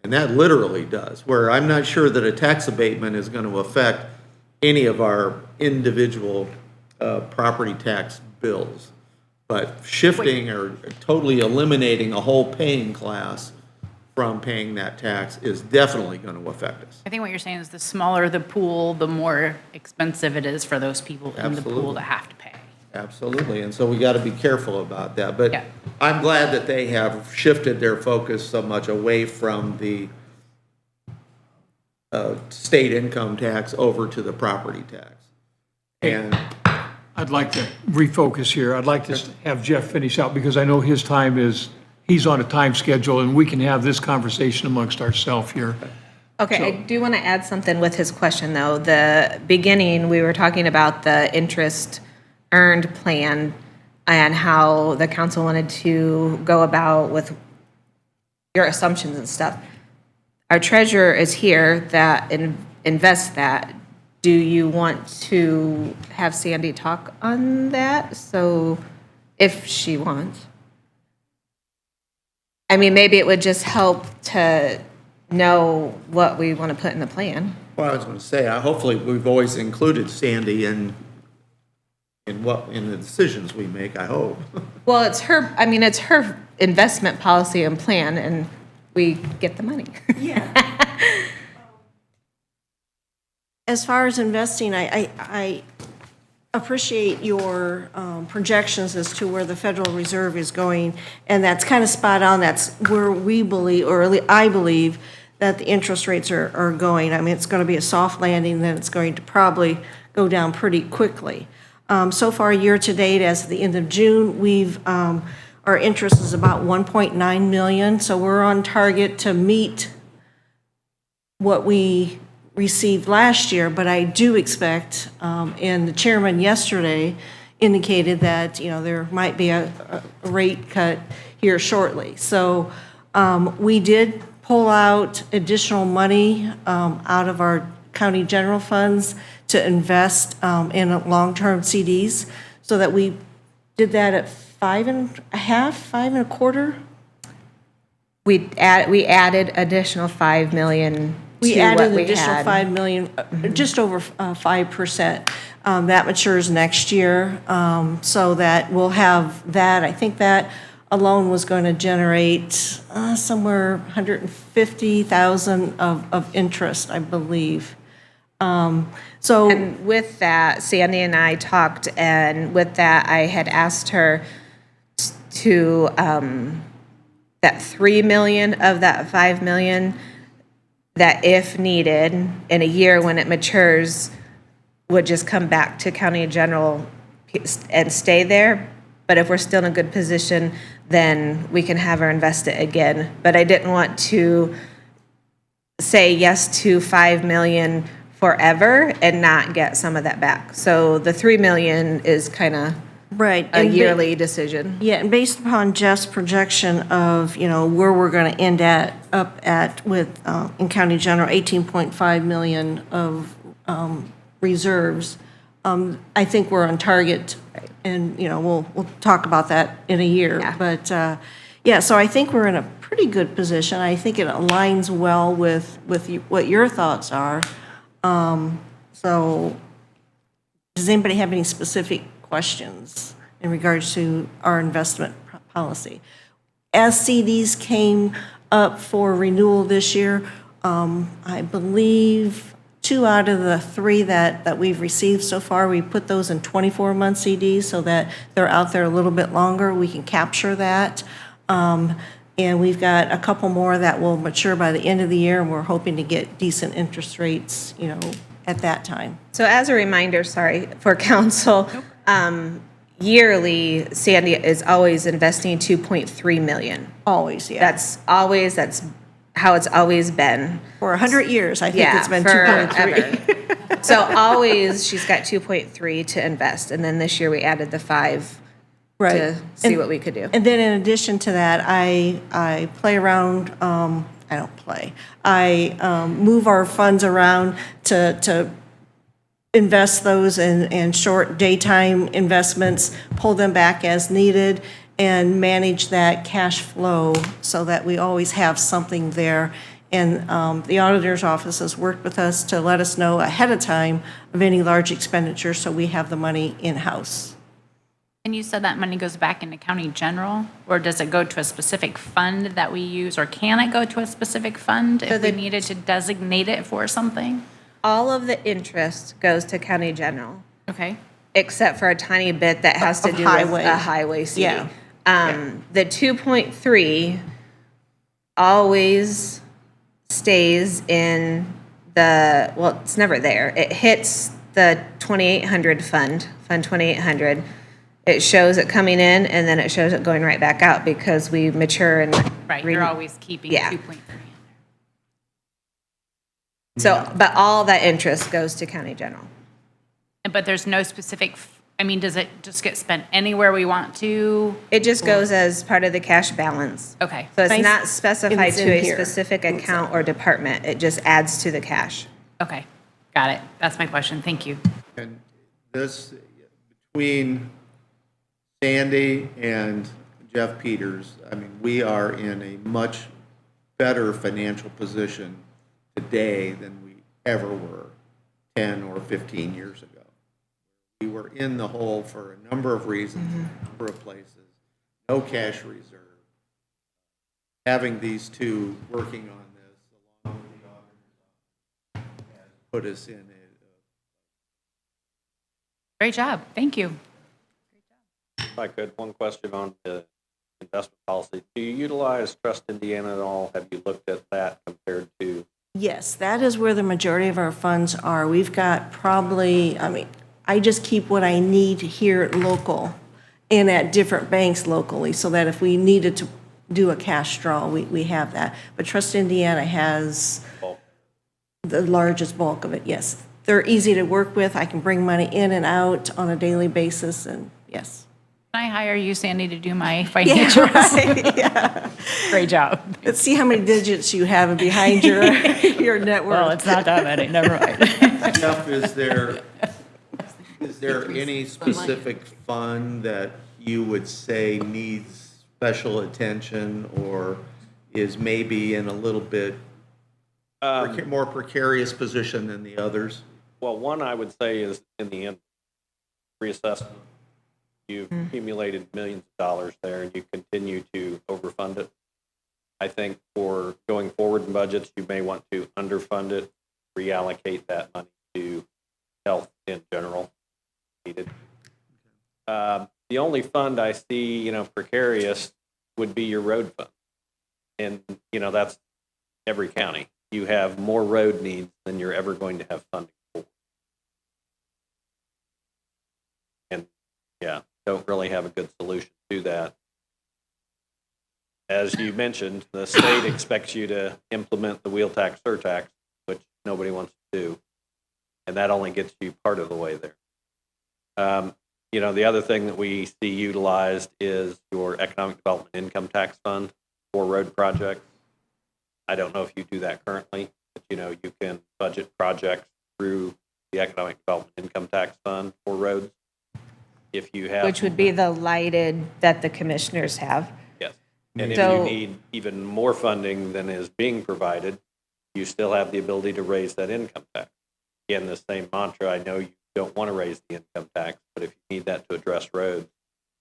And that literally does, where I'm not sure that a tax abatement is going to affect any of our individual property tax bills. But shifting or totally eliminating a whole paying class from paying that tax is definitely going to affect us. I think what you're saying is the smaller the pool, the more expensive it is for those people in the pool Absolutely. to have to pay. Absolutely, and so we got to be careful about that. But Yeah. I'm glad that they have shifted their focus so much away from the state income tax over to the property tax. And I'd like to refocus here. I'd like to have Jeff finish out because I know his time is, he's on a time schedule and we can have this conversation amongst ourselves here. Okay, I do want to add something with his question, though. The beginning, we were talking about the interest earned plan and how the council wanted to go about with your assumptions and stuff. Our treasurer is here that invests that. Do you want to have Sandy talk on that? So if she wants. I mean, maybe it would just help to know what we want to put in the plan. well, I was going to say, hopefully we've always included Sandy in the decisions we make, I hope. Well, it's her, I mean, it's her investment policy and plan, and we get the money. As far as investing, I appreciate your projections as to where the Federal Reserve is going, and that's kind of spot on. That's where we believe, or at least I believe, that the interest rates are going. I mean, it's going to be a soft landing, then it's going to probably go down pretty quickly. So far, year-to-date, as of the end of June, our interest is about 1.9 million, so we're on target to meet what we received last year, but I do expect, and the chairman yesterday indicated that, there might be a rate cut here shortly. So we did pull out additional money out of our county general funds to invest in long-term CDs, so that we did that at 5.5, 5.25. We added additional 5 million We to added what an we additional had. 5 million, just over 5%. That matures next year, so that we'll have that. I think that alone was going to generate somewhere 150,000 of interest, I believe. So, And with that, Sandy and I talked, and with that, I had asked her to, that 3 million of that 5 million, that if needed, in a year when it matures, would just come back to county general and stay there. But if we're still in a good position, then we can have her invest it again. But I didn't want to say yes to 5 million forever and not get some of that back. So the 3 million is kind of right. a yearly decision. Yeah, and based upon Jeff's projection of, where we're going to end up at with, in county general, 18.5 million of reserves, I think we're on target. And, we'll talk about that in a year. Yeah. But, so I think we're in a pretty good position. I think it aligns well with what your thoughts are. So does anybody have any specific questions in regards to our investment policy? As CDs came up for renewal this year, I believe 2 out of the 3 that we've received so far, we put those in 24-month CDs so that they're out there a little bit longer. We can capture that. And we've got a couple more that will mature by the end of the year, and we're hoping to get decent interest rates, at that time. So as a reminder, sorry, for council, yearly, Sandy is always investing 2.3 million. Always, yeah. That's how it's always been. For 100 years, I think Yeah, it's been 2.3. forever. So always, she's got 2.3 to invest, and then this year we added the 5 Right. to see And- what we could do. And then in addition to that, I play around, I don't play. I move our funds around to invest those in short daytime investments, pull them back as needed, and manage that cash flow so that we always have something there. And the auditor's office has worked with us to let us know ahead of time of any large expenditures, so we have the money in-house. And you said that money goes back into county general, or does it go to a specific fund that we use, or can it go to a specific fund if we needed to designate it for something? All of the interest goes to county general, Okay. except for a tiny bit that has to Of do highway. with a highway CD. Yeah. The 2.3 always stays in well, it's never there. It hits the 2800 fund 2800. It shows it coming in, and then it shows it going right back out because we mature and. Right, you're always keeping Yeah. 2.3 in there. So, but all that interest goes to county general. But there's no specific, does it just get spent anywhere we want to? It just goes as part of the cash balance. Okay. So it's Nice. not specified It's in to a here. specific account or department. It just adds to the cash. Okay, got it. That's my question. Thank you. And this, between Sandy and Jeff Peters, we are in a much better financial position today than we ever were 10 or 15 years ago. We were in the hole for a number of reasons, in a number of places, no cash reserve. Having these two working on this, along with the auditors, has put us in Great job. Thank you. If I could, one question on the investment policy. Do you utilize Trust Indiana at all? Have you looked at that compared to? Yes, that is where the majority of our funds are. We've got probably, I mean, I just keep what I need here local and at different banks locally, so that if we needed to do a cash draw, we have that. But Trust Indiana has the largest bulk of it, yes. They're easy to work with. I can bring money in and out on a daily basis, and yes. Can I hire you, Sandy, to do my Yeah, financials? right, yeah. Great job. Let's see how many digits you have behind your net worth. Well, it's not that many, never mind. Jeff, is there any specific fund that you would say needs special attention or is maybe in a little bit more precarious position than the others? Well, one I would say is in the end, reassessment. You've accumulated millions of dollars there and you continue to overfund it. I think for going forward in budgets, you may want to underfund it, reallocate that money to health in general. Needed. The only fund I see, precarious would be your road fund. And, that's every county. You have more road needs than you're ever going to have funding for. And, don't really have a good solution to that. As you mentioned, the state expects you to implement the wheel tax surtax, which nobody wants to do. And that only gets you part of the way there. The other thing that we see utilized is your economic development income tax fund for road projects. I don't know if you do that currently, but you can budget projects through the economic development income tax fund for roads. If you have, Which would be the lighted that the commissioners have. yes, and if So- you need even more funding than is being provided, you still have the ability to raise that income tax. Again, the same mantra. I know you don't want to raise the income tax, but if you need that to address roads,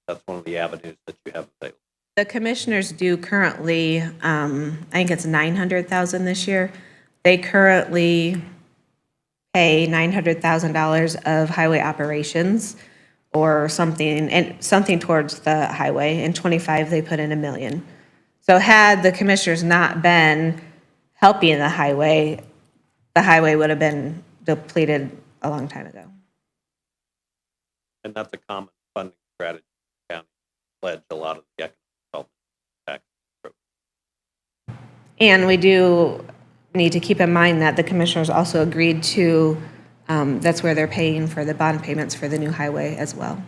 that's one of the avenues that you have available. The commissioners do currently, I think it's 900,000 this year. They currently pay $900,000 of highway operations or something, and something towards the highway. In 25, they put in $1 million. So had the commissioners not been helping the highway would have been depleted a long time ago. And that's a common funding strategy. County pledge a lot of the economic development tax program. And we do need to keep in mind that the commissioners also agreed to, that's where they're paying for the bond payments for the new highway as well.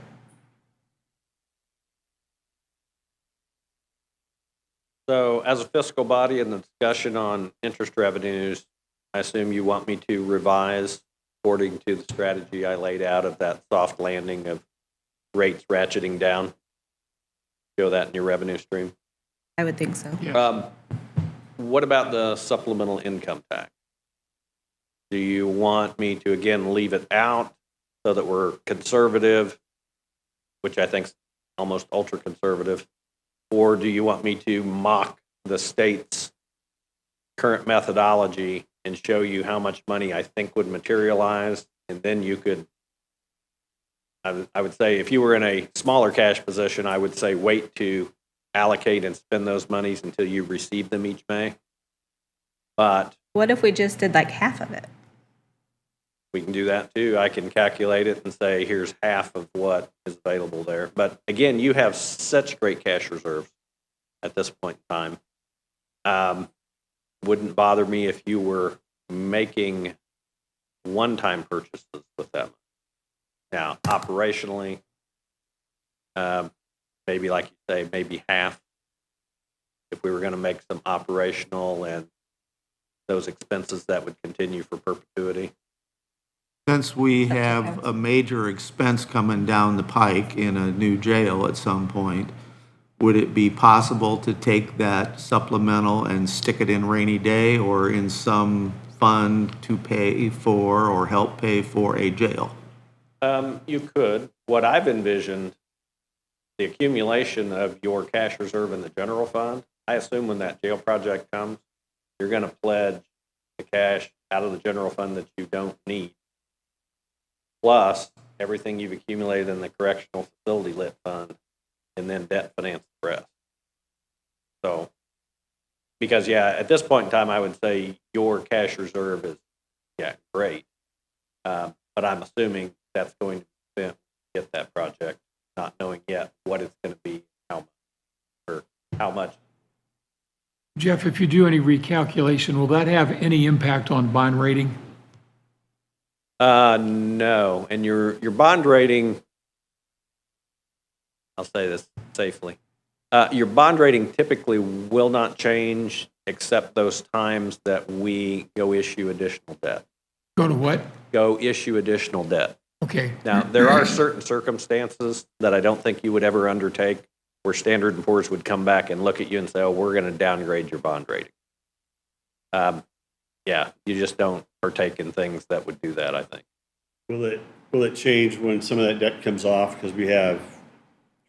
So as a fiscal body in the discussion on interest revenues, I assume you want me to revise according to the strategy I laid out of that soft landing of rates ratcheting down. Show that in your revenue stream. I would think so. What about the supplemental income tax? Do you want me to, again, leave it out so that we're conservative, which I think is almost ultra-conservative, or do you want me to mock the state's current methodology and show you how much money I think would materialize, and then you could, I would say if you were in a smaller cash position, I would say wait to allocate and spend those monies until you receive them each May. But What if we just did like half of it? we can do that too. I can calculate it and say, here's half of what is available there. But again, you have such great cash reserves at this point in time. Wouldn't bother me if you were making one-time purchases with them. Now, operationally, maybe like you say, maybe half. If we were going to make some operational and those expenses that would continue for perpetuity. Since we have a major expense coming down the pike in a new jail at some point, would it be possible to take that supplemental and stick it in rainy day or in some fund to pay for or help pay for a jail? You could. What I've envisioned, the accumulation of your cash reserve in the general fund, I assume when that jail project comes, you're going to pledge the cash out of the general fund that you don't need. Plus, everything you've accumulated in the correctional facility lit fund, and then debt finance the rest. So, because, yeah, at this point in time, I would say your cash reserve is, yeah, great. But I'm assuming that's going to be spent to get that project, not knowing yet what it's going to be, how much, or how much. Jeff, if you do any recalculation, will that have any impact on bond rating? No, and your bond rating, I'll say this safely, your bond rating typically will not change except those times that we go issue additional debt. Go to what? Go issue additional debt. Okay. Now, there are certain circumstances that I don't think you would ever undertake where Standard & Poor's would come back and look at you and say, oh, we're going to downgrade your bond rating. Yeah, you just don't partake in things that would do that, I think. Will it change when some of that debt comes off? Because we have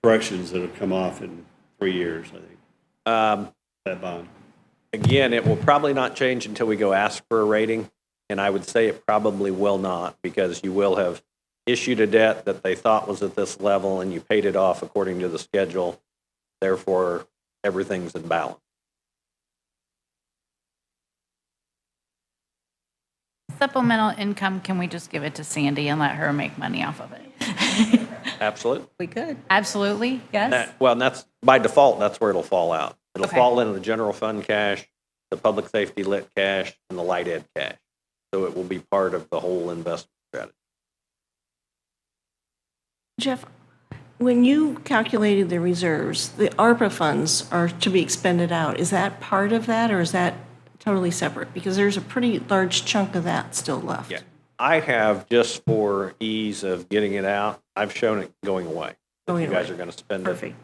corrections that have come off in 3 years, I think. That bond. Again, it will probably not change until we go ask for a rating, and I would say it probably will not, because you will have issued a debt that they thought was at this level, and you paid it off according to the schedule. Therefore, everything's in balance. Supplemental income, can we just give it to Sandy and let her make money off of it? Absolutely. We could. Absolutely, yes? Well, and that's, by default, that's where it'll fall out. It'll Okay. fall into the general fund cash, the public safety lit cash, and the light ed cash. So it will be part of the whole investment strategy. Jeff, when you calculated the reserves, the ARPA funds are to be expended out. Is that part of that, or is that totally separate? Because there's a pretty large chunk of that still left. Yeah. I have, just for ease of getting it out, I've shown it going away. If Going you guys away. are going to spend Perfect.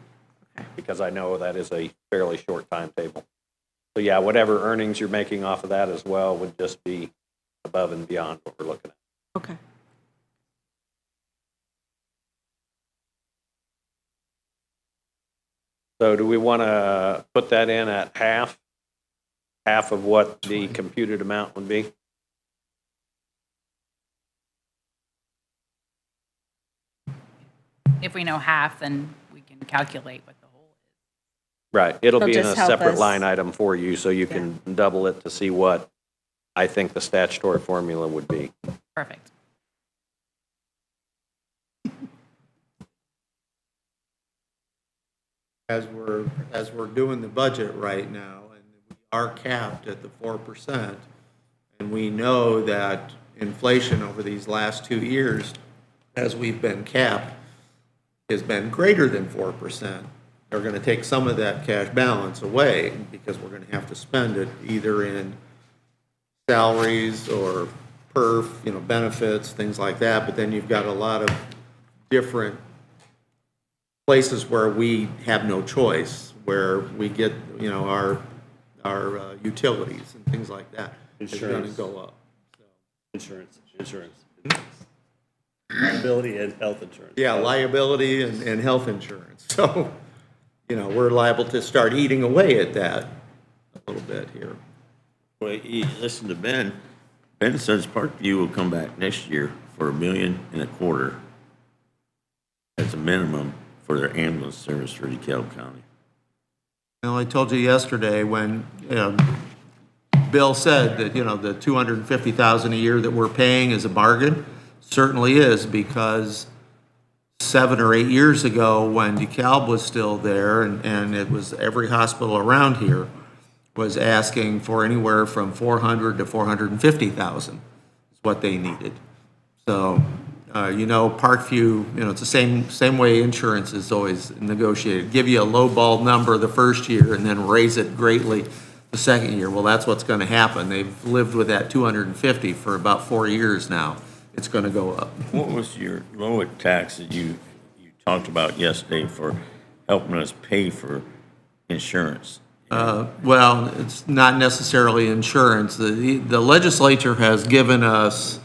it, because I know that is a fairly short timetable. So yeah, whatever earnings you're making off of that as well would just be above and beyond what we're looking at. Okay. So do we want to put that in at half of what the computed amount would be? If we know half, then we can calculate what the whole is. Right, it'll They'll be in a just help separate us. line item for you, so you can double it to see what I think the statutory formula would be. Perfect. As we're doing the budget right now, and we are capped at the 4%, and we know that inflation over these last 2 years, as we've been capped, has been greater than 4%. They're going to take some of that cash balance away, because we're going to have to spend it either in salaries or perf, benefits, things like that, but then you've got a lot of different places where we have no choice, where we get, our utilities and things like that. It's going to Insurance. go up. Insurance. Liability and health insurance. Yeah, liability and health insurance. So, we're liable to start eating away at that a little bit here. Well, you listen to Ben. Ben says Parkview will come back next year for $1.25 million as a minimum for their ambulance service for DeKalb County. I told you yesterday when, Bill said that, the $250,000 a year that we're paying is a bargain. Certainly is, because 7 or 8 years ago, when DeKalb was still there, and it was every hospital around here was asking for anywhere from $400,000 to $450,000 is what they needed. So, Parkview, it's the same way insurance is always negotiated. Give you a lowball number the first year and then raise it greatly the second year. Well, that's what's going to happen. They've lived with that 250 for about 4 years now. It's going to go up. What was your lowered tax that you talked about yesterday for helping us pay for insurance? Well, it's not necessarily insurance. The legislature has given us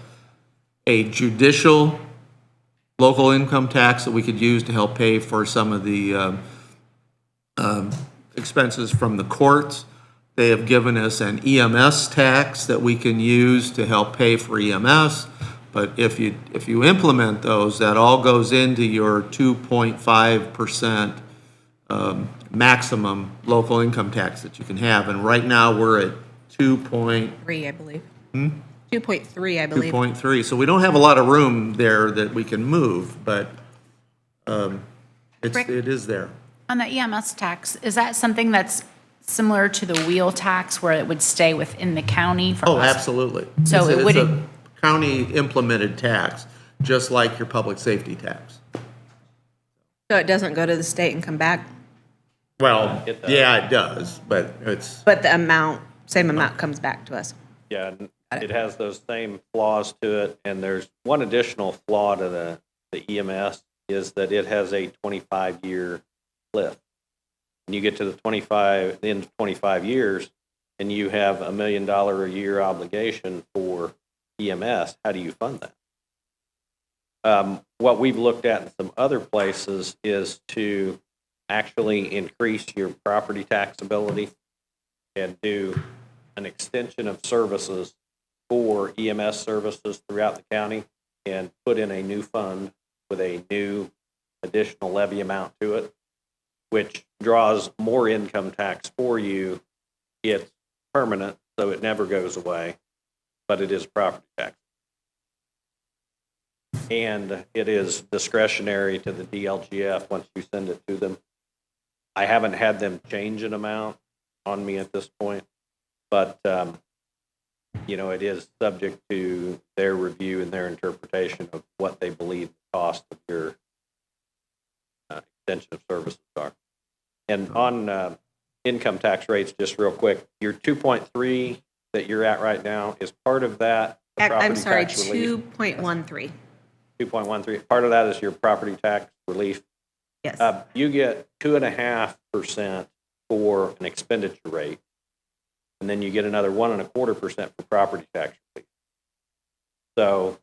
a judicial local income tax that we could use to help pay for some of the expenses from the courts. They have given us an EMS tax that we can use to help pay for EMS. But if you implement those, that all goes into your 2.5% maximum local income tax that you can have. And right now, we're at 3, I believe. 2.3, I believe. 2.3. So we don't have a lot of room there that we can move, but Rick? it is there. On the EMS tax, is that something that's similar to the wheel tax where it would stay within the county for Oh, us? absolutely. So it It's a wouldn't- county implemented tax, just like your public safety tax. So it doesn't go to the state and come back, Well, It does. yeah, it does, but it's, but the same amount comes back to us. Yeah, and it has those same flaws to it, and there's one additional flaw to the EMS is that it has a 25-year cliff. When you get to the end of 25 years, and you have $1 million a year obligation for EMS, how do you fund that? What we've looked at in some other places is to actually increase your property taxability and do an extension of services for EMS services throughout the county and put in a new fund with a new additional levy amount to it, which draws more income tax for you. It's permanent, so it never goes away, but it is property tax. And it is discretionary to the DLGF once you send it to them. I haven't had them change an amount on me at this point, but, it is subject to their review and their interpretation of what they believe the cost of your extension of services are. And on income tax rates, just real quick, your 2.3 that you're at right now, is part of that the I'm property sorry, tax relief? 2.13. 2.13. Part of that is your property tax relief. Yes. You get 2.5% for an expenditure rate, and then you get another 1.25% for property tax relief. So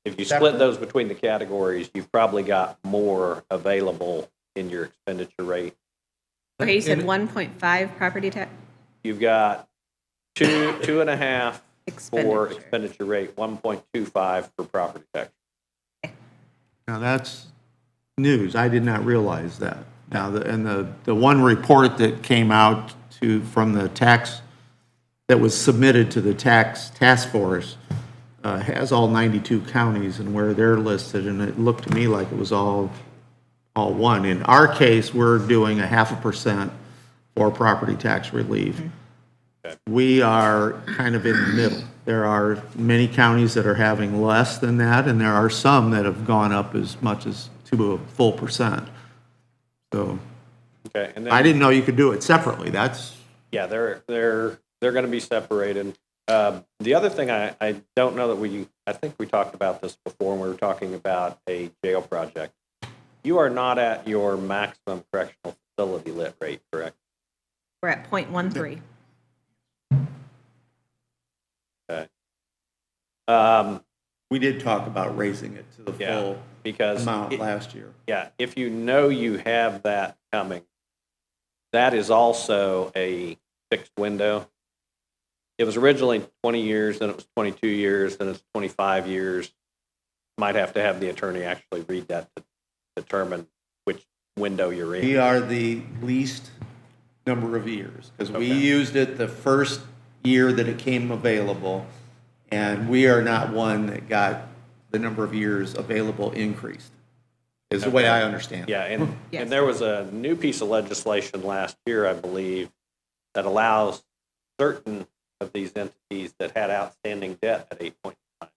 if you split those between the categories, you've probably got more available in your expenditure rate. Okay, you said 1.5 property tax? You've got 2.5 for Expenditure. expenditure rate, 1.25 for property tax. now that's news. I did not realize that. Now, the one report that came out from the tax, that was submitted to the tax task force, has all 92 counties and where they're listed, and it looked to me like it was all one. In our case, we're doing 0.5% for property tax relief. We are kind of in the middle. There are many counties that are having less than that, and there are some that have gone up as much as to a full percent. So Okay, and then I didn't know you could do it separately. That's, yeah, they're going to be separated. The other thing I don't know that I think we talked about this before when we were talking about a jail project. You are not at your maximum correctional facility lit rate, correct? We're at 0.13. Okay. we did talk about raising it to the Yeah, full because amount last year. yeah, if you know you have that coming, that is also a fixed window. It was originally 20 years, then it was 22 years, then it's 25 years. Might have to have the attorney actually read that to determine which window you're in. We are the least number of years, because we Okay. used it the first year that it came available, and we are not one that got the number of years available increased, is the way I understand it. Yeah, Yes. and there was a new piece of legislation last year, I believe, that allows certain of these entities that had outstanding debt at 8.9,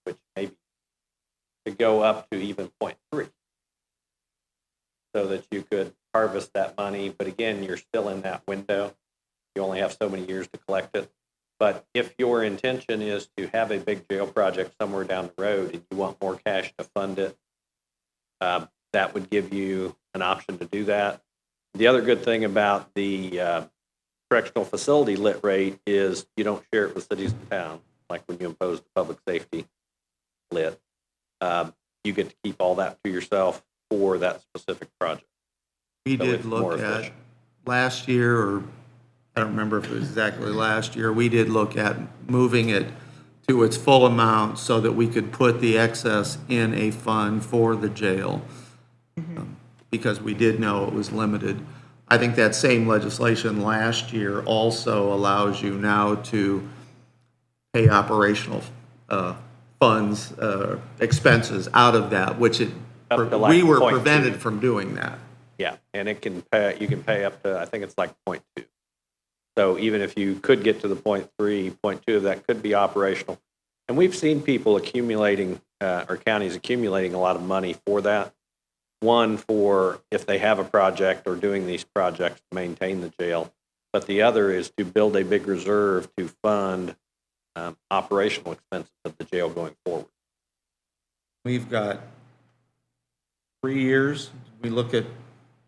which maybe could go up to even 0.3, so that you could harvest that money. But again, you're still in that window. You only have so many years to collect it. But if your intention is to have a big jail project somewhere down the road and you want more cash to fund it, that would give you an option to do that. The other good thing about the correctional facility lit rate is you don't share it with cities and towns, like when you impose the public safety lit. You get to keep all that to yourself for that specific project. We So did it's more look at, efficient. last year, or I don't remember if it was exactly last year, we did look at moving it to its full amount so that we could put the excess in a fund for the jail, because we did know it was limited. I think that same legislation last year also allows you now to pay operational funds, expenses out of that, which Up to like we were 0.2. prevented from doing that. Yeah, and it can pay, you can pay up to, I think it's like 0.2. So even if you could get to the 0.3, 0.2, that could be operational. And we've seen people accumulating, or counties accumulating a lot of money for that. One, for if they have a project or doing these projects to maintain the jail, but the other is to build a big reserve to fund operational expenses of the jail going forward. We've got 3 years. We look at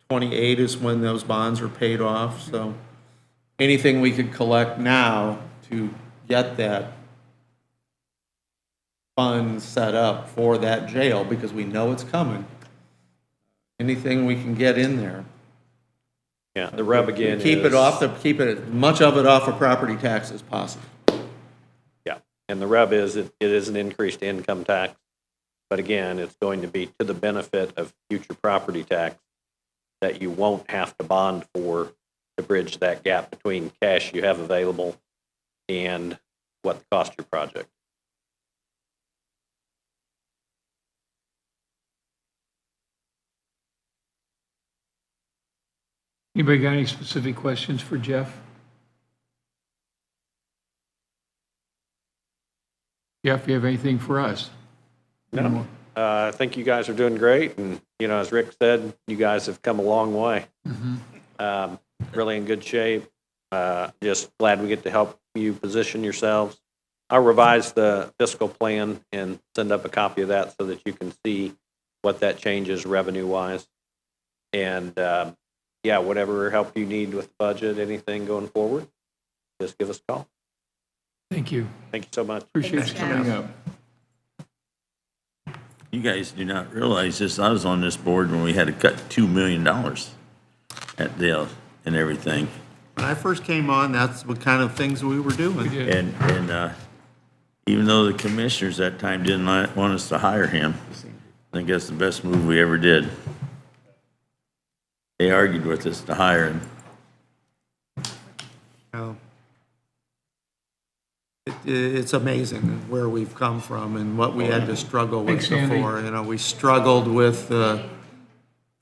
28 is when those bonds are paid off, so anything we could collect now to get that fund set up for that jail, because we know it's coming. Anything we can get in there. Yeah, the rub again Keep is, it off keep it, as much of it off of property tax as possible. yeah, and the rub is it is an increased income tax, but again, it's going to be to the benefit of future property tax that you won't have to bond for to bridge that gap between cash you have available and what the cost of your project. Anybody got any specific questions for Jeff? Jeff, you have anything for us? No, I think you guys are doing great, and as Rick said, you guys have come a long way. Really in good shape. Just glad we get to help you position yourselves. I'll revise the fiscal plan and send up a copy of that so that you can see what that changes revenue-wise. And yeah, whatever help you need with the budget, anything going forward, just give us a call. Thank you. Thank you so much. Appreciate you coming up. You guys do not realize this. I was on this board when we had to cut $2 million at Dale and everything. When I first came on, that's what kind of things we were doing. We did. And even though the commissioners that time didn't want us to hire him, I think that's the best move we ever did. They argued with us to hire him. Oh. It's amazing where we've come from and what we had to struggle with Thanks, Andy. before. We struggled with the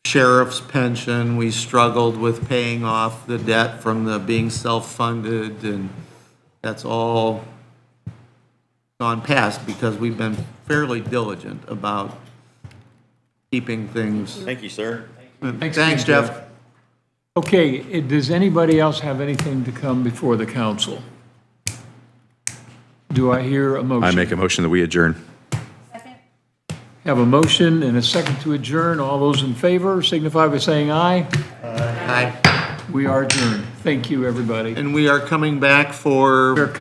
sheriff's pension, we struggled with paying off the debt from the being self-funded, and that's all gone past because we've been fairly diligent about keeping things. Thank you, sir. Thanks, Jeff. Okay, does anybody else have anything to come before the council? Do I hear a motion? I make a motion that we adjourn. Have a motion and a second to adjourn. All those in favor signify by saying aye. Aye. We are adjourned. Thank you, everybody. And we are coming back for